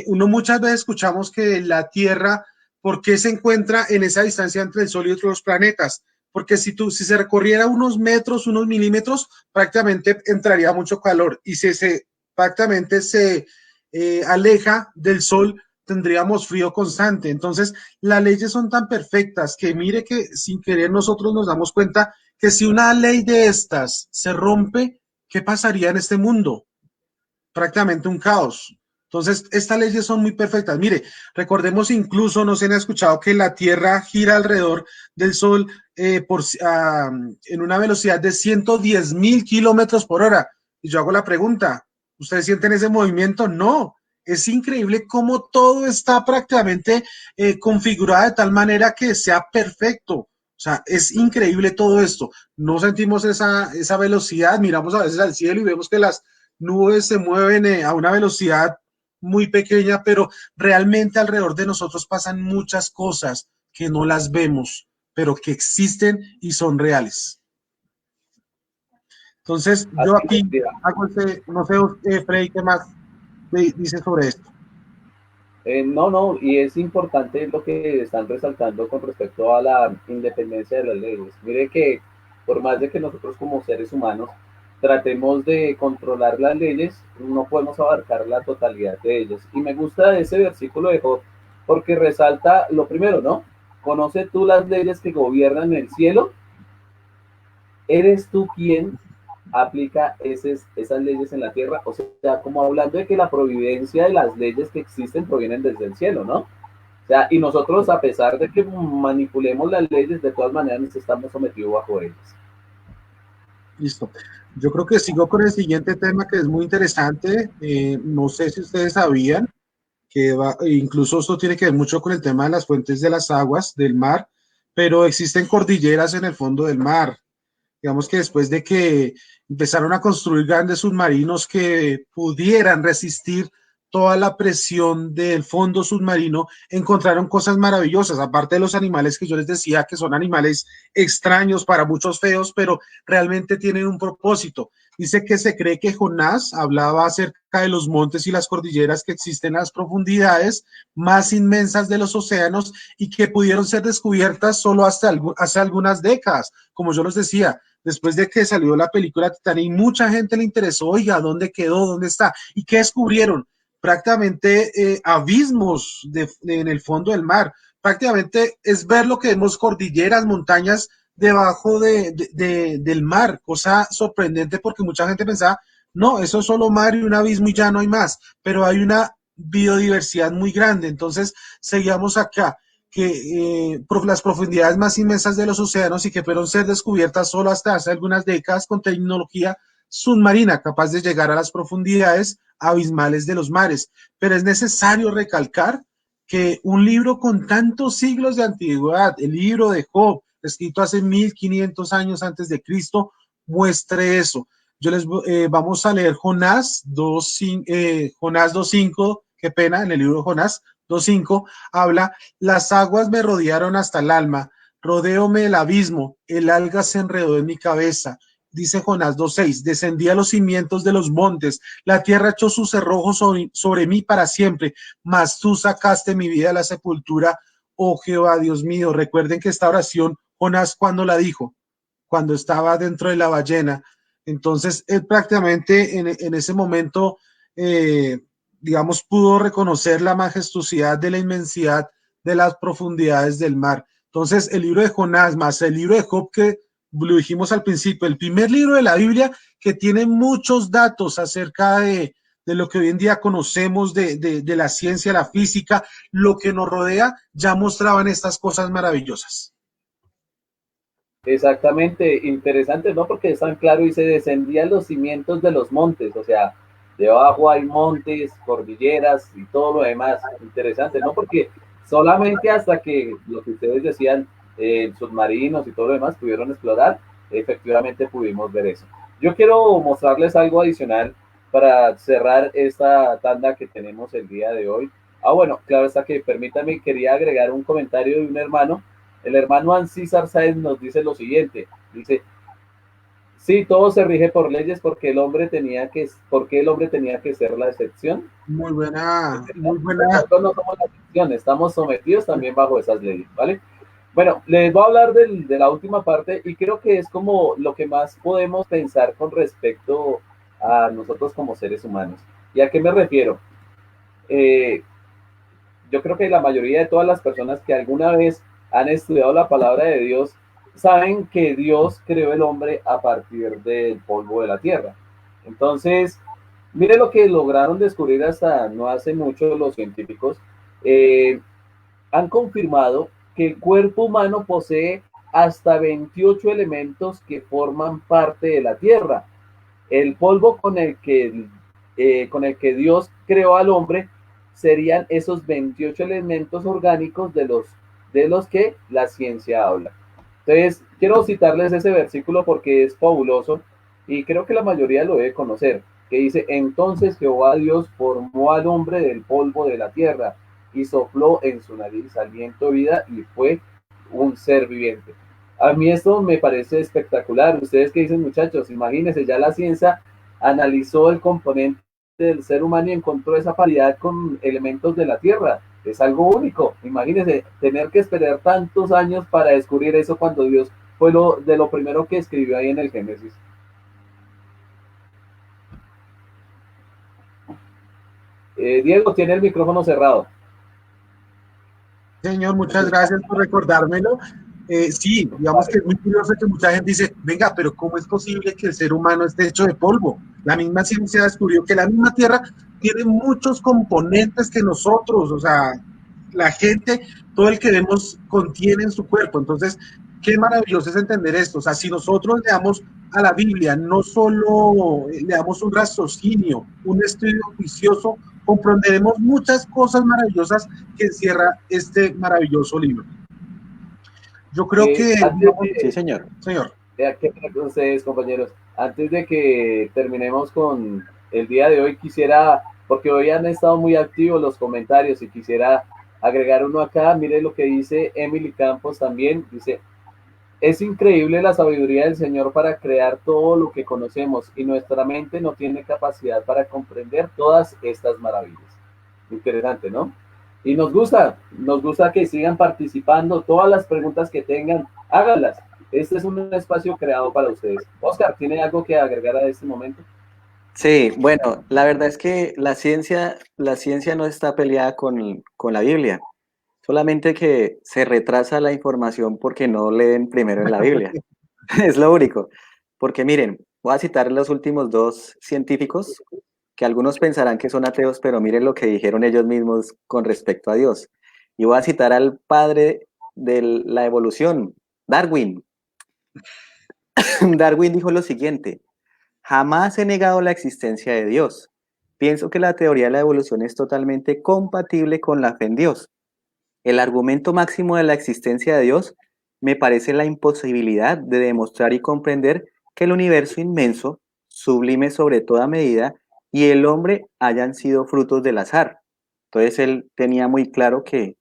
Uno muchas veces escuchamos que la Tierra, ¿por qué se encuentra en esa distancia entre el Sol y otros planetas? Porque si se recorriera unos metros, unos milímetros, prácticamente entraría mucho calor y si prácticamente se aleja del Sol, tendríamos frío constante. Entonces, las leyes son tan perfectas que mire que sin querer nosotros nos damos cuenta que si una ley de estas se rompe, ¿qué pasaría en este mundo? Prácticamente un caos. Entonces, estas leyes son muy perfectas. Mire, recordemos incluso, no se han escuchado que la Tierra gira alrededor del Sol en una velocidad de 110.000 kilómetros por hora. Y yo hago la pregunta, ¿ustedes sienten ese movimiento? No. Es increíble cómo todo está prácticamente configurado de tal manera que sea perfecto. O sea, es increíble todo esto. No sentimos esa velocidad, miramos a veces al cielo y vemos que las nubes se mueven a una velocidad muy pequeña, pero realmente alrededor de nosotros pasan muchas cosas que no las vemos, pero que existen y son reales. Entonces, yo Así aquí es, mira. hago no sé, Freddy, ¿qué más dice sobre esto? No, no, y es importante lo que están resaltando con respecto a la independencia de las leyes. Mire que por más de que nosotros como seres humanos tratemos de controlar las leyes, no podemos abarcar la totalidad de ellas. Y me gusta ese versículo de Job porque resalta lo primero, ¿no? Conoce tú las leyes que gobiernan el cielo. ¿Eres tú quien aplica esas leyes en la tierra? O sea, como hablando de que la providencia de las leyes que existen provienen desde el cielo, ¿no? O sea, y nosotros, a pesar de que manipulemos las leyes, de todas maneras estamos sometidos bajo ellas. Listo. Yo creo que sigo con el siguiente tema que es muy interesante. No sé si ustedes sabían que incluso esto tiene que ver mucho con el tema de las fuentes de las aguas del mar, pero existen cordilleras en el fondo del mar. Digamos que después de que empezaron a construir grandes submarinos que pudieran resistir toda la presión del fondo submarino, encontraron cosas maravillosas, aparte de los animales que yo les decía, que son animales extraños, para muchos feos, pero realmente tienen un propósito. Dice que se cree que Jonás hablaba acerca de los montes y las cordilleras que existen en las profundidades más inmensas de los océanos y que pudieron ser descubiertas solo hasta hace algunas décadas. Como yo les decía, después de que salió la película Titanic, mucha gente le interesó, oiga, ¿dónde quedó? ¿Dónde está? ¿Y qué descubrieron? Prácticamente abismos en el fondo del mar. Prácticamente es ver lo que vemos, cordilleras, montañas debajo del mar, cosa sorprendente porque mucha gente pensaba, no, eso es solo mar y un abismo y ya no hay más, pero hay una biodiversidad muy grande. Entonces, seguíamos acá que las profundidades más inmensas de los océanos y que fueron ser descubiertas solo hasta hace algunas décadas con tecnología submarina capaz de llegar a las profundidades abismales de los mares. Pero es necesario recalcar que un libro con tantos siglos de antigüedad, el libro de Job, escrito hace 1500 años antes de Cristo, muestre eso. Yo les vamos a leer Jonás 2.5, qué pena, en el libro de Jonás 2.5 habla, las aguas me rodearon hasta el alma, rodeóme el abismo, el alga se enredó en mi cabeza. Dice Jonás 2.6, descendí a los cimientos de los montes, la tierra echó sus cerrojos sobre mí para siempre, mas tú sacaste mi vida de la sepultura, oh Jehová, Dios mío. Recuerden que esta oración, Jonás, ¿cuándo la dijo? Cuando estaba dentro de la ballena. Entonces, él prácticamente en ese momento, digamos, pudo reconocer la majestuosidad de la inmensidad de las profundidades del mar. Entonces, el libro de Jonás más el libro de Job, que lo dijimos al principio, el primer libro de la Biblia que tiene muchos datos acerca de de lo que hoy en día conocemos de la ciencia, la física, lo que nos rodea, ya mostraban estas cosas maravillosas. Exactamente, interesante, ¿no? Porque es tan claro y se descendían los cimientos de los montes, o sea, debajo hay montes, cordilleras y todo lo demás. Interesante, ¿no? Porque solamente hasta que lo que ustedes decían, submarinos y todo lo demás pudieron explorar, efectivamente pudimos ver eso. Yo quiero mostrarles algo adicional para cerrar esta tanda que tenemos el día de hoy. Ah, bueno, claro está que permítame, quería agregar un comentario de un hermano. El hermano Ancísar Sáenz nos dice lo siguiente, dice, sí, todo se rige por leyes porque porque el hombre tenía que ser la excepción. Muy buena, muy buena. Nosotros no somos la excepción, estamos sometidos también bajo esas leyes, ¿vale? Bueno, les voy a hablar de la última parte y creo que es como lo que más podemos pensar con respecto a nosotros como seres humanos. ¿Y a qué me refiero? Yo creo que la mayoría de todas las personas que alguna vez han estudiado la palabra de Dios saben que Dios creó el hombre a partir del polvo de la tierra. Entonces, mire lo que lograron descubrir hasta no hace mucho los científicos. Han confirmado que el cuerpo humano posee hasta 28 elementos que forman parte de la tierra. El polvo con el que Dios creó al hombre serían esos 28 elementos orgánicos de los que la ciencia habla. Entonces, quiero citarles ese versículo porque es fabuloso y creo que la mayoría lo debe conocer, que dice, entonces Jehová Dios formó al hombre del polvo de la tierra y sopló en su nariz aliento de vida y fue un ser viviente. A mí esto me parece espectacular. ¿Ustedes qué dicen, muchachos? Imagínense, ya la ciencia analizó el componente del ser humano y encontró esa paridad con elementos de la tierra. Es algo único. Imagínense tener que esperar tantos años para descubrir eso cuando Dios fue lo primero que escribió ahí en el Génesis. Diego, tiene el micrófono cerrado. Señor, muchas gracias por recordármelo. Sí, digamos que es muy curioso que mucha gente dice, venga, pero ¿cómo es posible que el ser humano esté hecho de polvo? La misma ciencia descubrió que la misma Tierra tiene muchos componentes que nosotros, o sea, la gente, todo el que vemos contiene en su cuerpo. Entonces, qué maravilloso es entender esto. O sea, si nosotros le damos a la Biblia, no solo le damos un raciocinio, un estudio juicioso, comprenderemos muchas cosas maravillosas que encierra este maravilloso libro. Yo creo que... Sí, señor. Señor. Ustedes, compañeros, antes de que terminemos con el día de hoy, quisiera, porque hoy han estado muy activos los comentarios y quisiera agregar uno acá. Mire lo que dice Emily Campos también, dice, es increíble la sabiduría del Señor para crear todo lo que conocemos y nuestra mente no tiene capacidad para comprender todas estas maravillas. Interesante, ¿no? Y nos gusta que sigan participando, todas las preguntas que tengan, háganlas. Este es un espacio creado para ustedes. Oscar, ¿tiene algo que agregar a este momento? Sí, bueno, la verdad es que la ciencia no está peleada con la Biblia, solamente que se retrasa la información porque no leen primero en la Biblia. Es lo único. Porque miren, voy a citar los últimos dos científicos que algunos pensarán que son ateos, pero miren lo que dijeron ellos mismos con respecto a Dios. Y voy a citar al padre de la evolución, Darwin. Darwin dijo lo siguiente: jamás he negado la existencia de Dios. Pienso que la teoría de la evolución es totalmente compatible con la fe en Dios. El argumento máximo de la existencia de Dios me parece la imposibilidad de demostrar y comprender que el universo inmenso, sublime sobre toda medida, y el hombre hayan sido frutos del azar. Entonces él tenía muy claro que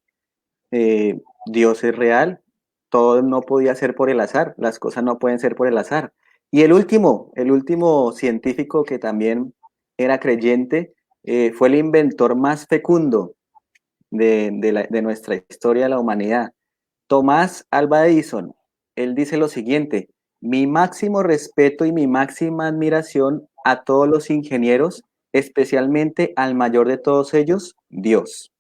Dios es real, todo no podía ser por el azar, las cosas no pueden ser por el azar. Y el último científico que también era creyente, fue el inventor más fecundo de nuestra historia de la humanidad, Tomás Alva Edison. Él dice lo siguiente: mi máximo respeto y mi máxima admiración a todos los ingenieros, especialmente al mayor de todos ellos, Dios.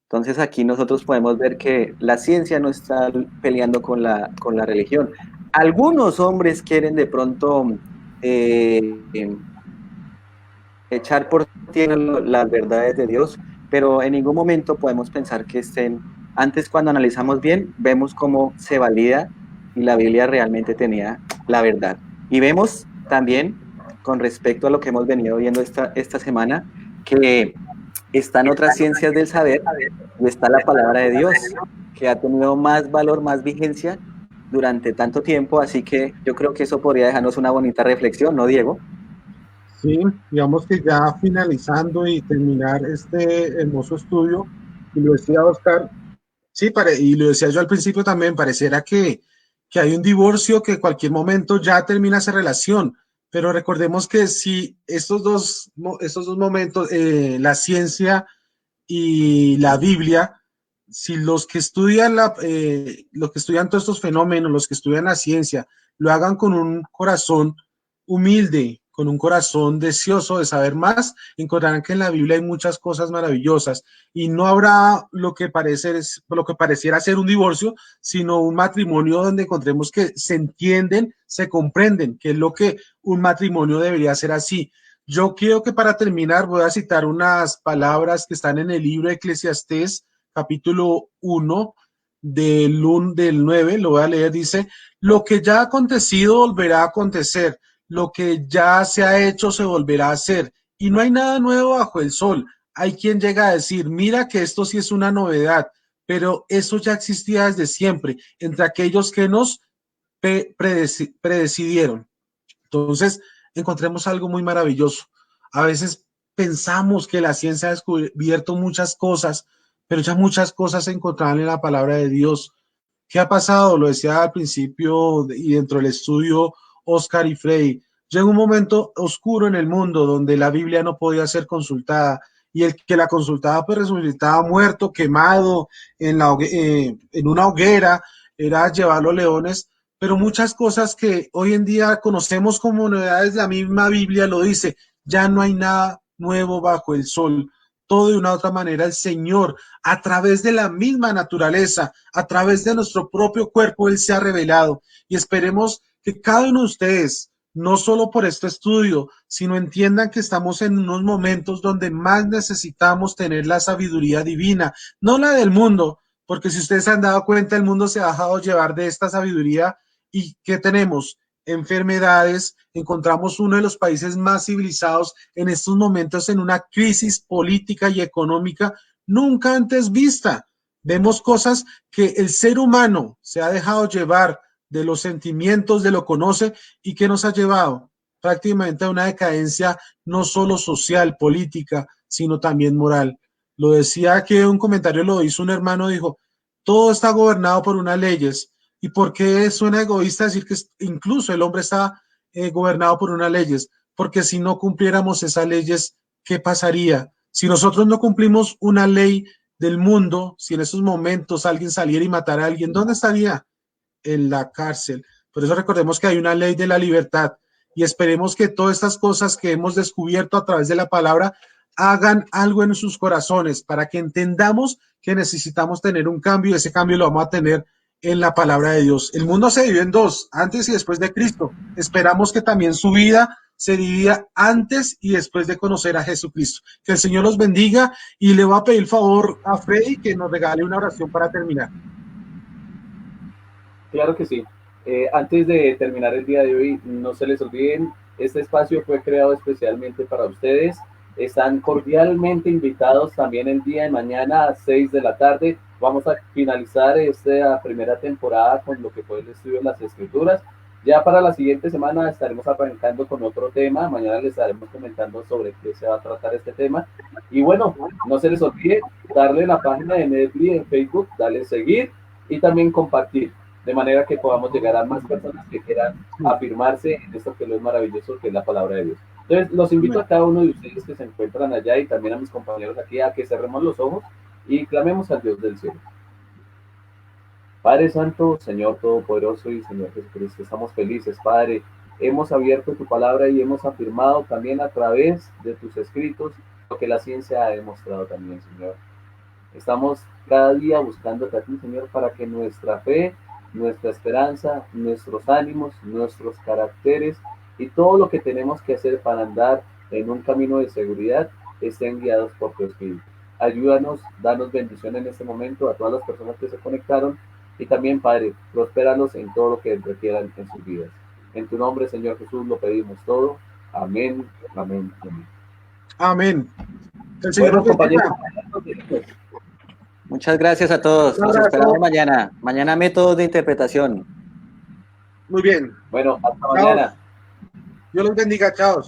Entonces aquí nosotros podemos ver que la ciencia no está peleando con la religión. Algunos hombres quieren de pronto echar por tierra las verdades de Dios, pero en ningún momento podemos pensar que estén. Antes, cuando analizamos bien, vemos cómo se valida y la Biblia realmente tenía la verdad. Y vemos también, con respecto a lo que hemos venido viendo esta semana, que están otras ciencias del saber y está la palabra de Dios, que ha tenido más valor, más vigencia durante tanto tiempo, así que yo creo que eso podría dejarnos una bonita reflexión, ¿no, Diego? Sí, digamos que ya finalizando y terminar este hermoso estudio, y lo decía Oscar, sí, y lo decía yo al principio también, pareciera que hay un divorcio que en cualquier momento ya termina esa relación, pero recordemos que si estos dos momentos, la ciencia y la Biblia, si los que estudian todos estos fenómenos, los que estudian la ciencia, lo hagan con un corazón humilde, con un corazón deseoso de saber más, encontrarán que en la Biblia hay muchas cosas maravillosas y no habrá lo que pareciera ser un divorcio, sino un matrimonio donde encontremos que se entienden, se comprenden, que es lo que un matrimonio debería ser así. Yo creo que para terminar voy a citar unas palabras que están en el libro de Eclesiastés, capítulo 1, del 9, lo voy a leer, dice, lo que ya ha acontecido volverá a acontecer, lo que ya se ha hecho se volverá a hacer, y no hay nada nuevo bajo el sol. Hay quien llega a decir, mira que esto sí es una novedad, pero eso ya existía desde siempre, entre aquellos que nos predecidieron. Entonces, encontremos algo muy maravilloso. A veces pensamos que la ciencia ha descubierto muchas cosas, pero ya muchas cosas se encontraban en la palabra de Dios. ¿Qué ha pasado? Lo decía al principio y dentro del estudio Oscar y Frey. Llega un momento oscuro en el mundo donde la Biblia no podía ser consultada y el que la consultaba pues resultaba muerto, quemado en una hoguera, era llevarlo a leones, pero muchas cosas que hoy en día conocemos como novedades, la misma Biblia lo dice, ya no hay nada nuevo bajo el sol. Todo de una u otra manera el Señor, a través de la misma naturaleza, a través de nuestro propio cuerpo, Él se ha revelado. Y esperemos que cada uno de ustedes, no solo por este estudio, sino entiendan que estamos en unos momentos donde más necesitamos tener la sabiduría divina, no la del mundo, porque si ustedes se han dado cuenta, el mundo se ha dejado llevar de esta sabiduría. ¿Y qué tenemos? Enfermedades, encontramos uno de los países más civilizados en estos momentos en una crisis política y económica nunca antes vista. Vemos cosas que el ser humano se ha dejado llevar de los sentimientos, de lo conoce y que nos ha llevado prácticamente a una decadencia no solo social, política, sino también moral. Lo decía que un comentario lo hizo un hermano, dijo, todo está gobernado por unas leyes. ¿Y por qué suena egoísta decir que incluso el hombre está gobernado por unas leyes? Porque si no cumpliéramos esas leyes, ¿qué pasaría? Si nosotros no cumplimos una ley del mundo, si en esos momentos alguien saliera y matara a alguien, ¿dónde estaría? En la cárcel. Por eso recordemos que hay una ley de la libertad y esperemos que todas estas cosas que hemos descubierto a través de la palabra hagan algo en sus corazones para que entendamos que necesitamos tener un cambio y ese cambio lo vamos a tener en la palabra de Dios. El mundo se divide en dos, antes y después de Cristo. Esperamos que también su vida se divida antes y después de conocer a Jesucristo. Que el Señor los bendiga y le voy a pedir el favor a Freddy que nos regale una oración para terminar. Claro que sí. Antes de terminar el día de hoy, no se les olviden, este espacio fue creado especialmente para ustedes. Están cordialmente invitados también el día de mañana a 6 de la tarde. Vamos a finalizar esta primera temporada con lo que fue el estudio de las escrituras. Ya para la siguiente semana estaremos arrancando con otro tema. Mañana les estaremos comentando sobre qué se va a tratar este tema. Y bueno, no se les olvide darle la página de Netflix en Facebook, darle seguir y también compartir, de manera que podamos llegar a más personas que quieran afirmarse en esto que es lo maravilloso que es la palabra de Dios. Entonces, los invito a cada uno de ustedes que se encuentran allá y también a mis compañeros aquí a que cerremos los ojos y clamemos al Dios del cielo. Padre Santo, Señor Todopoderoso y Señor Jesucristo, estamos felices, Padre. Hemos abierto tu palabra y hemos afirmado también a través de tus escritos lo que la ciencia ha demostrado también, Señor. Estamos cada día buscándote a ti, Señor, para que nuestra fe, nuestra esperanza, nuestros ánimos, nuestros caracteres y todo lo que tenemos que hacer para andar en un camino de seguridad, estén guiados por tu Espíritu. Ayúdanos, danos bendición en este momento a todas las personas que se conectaron y también, Padre, prospéralos en todo lo que requieran en sus vidas. En tu nombre, Señor Jesús, lo pedimos todo. Amén, amén, amén. Amén. El Señor Bueno, nos bendiga. compañeros, Muchas gracias a todos. Un Nos abrazo. esperamos mañana. Mañana métodos de interpretación. Muy bien. bueno, hasta Chao. mañana. Dios los bendiga. Chao.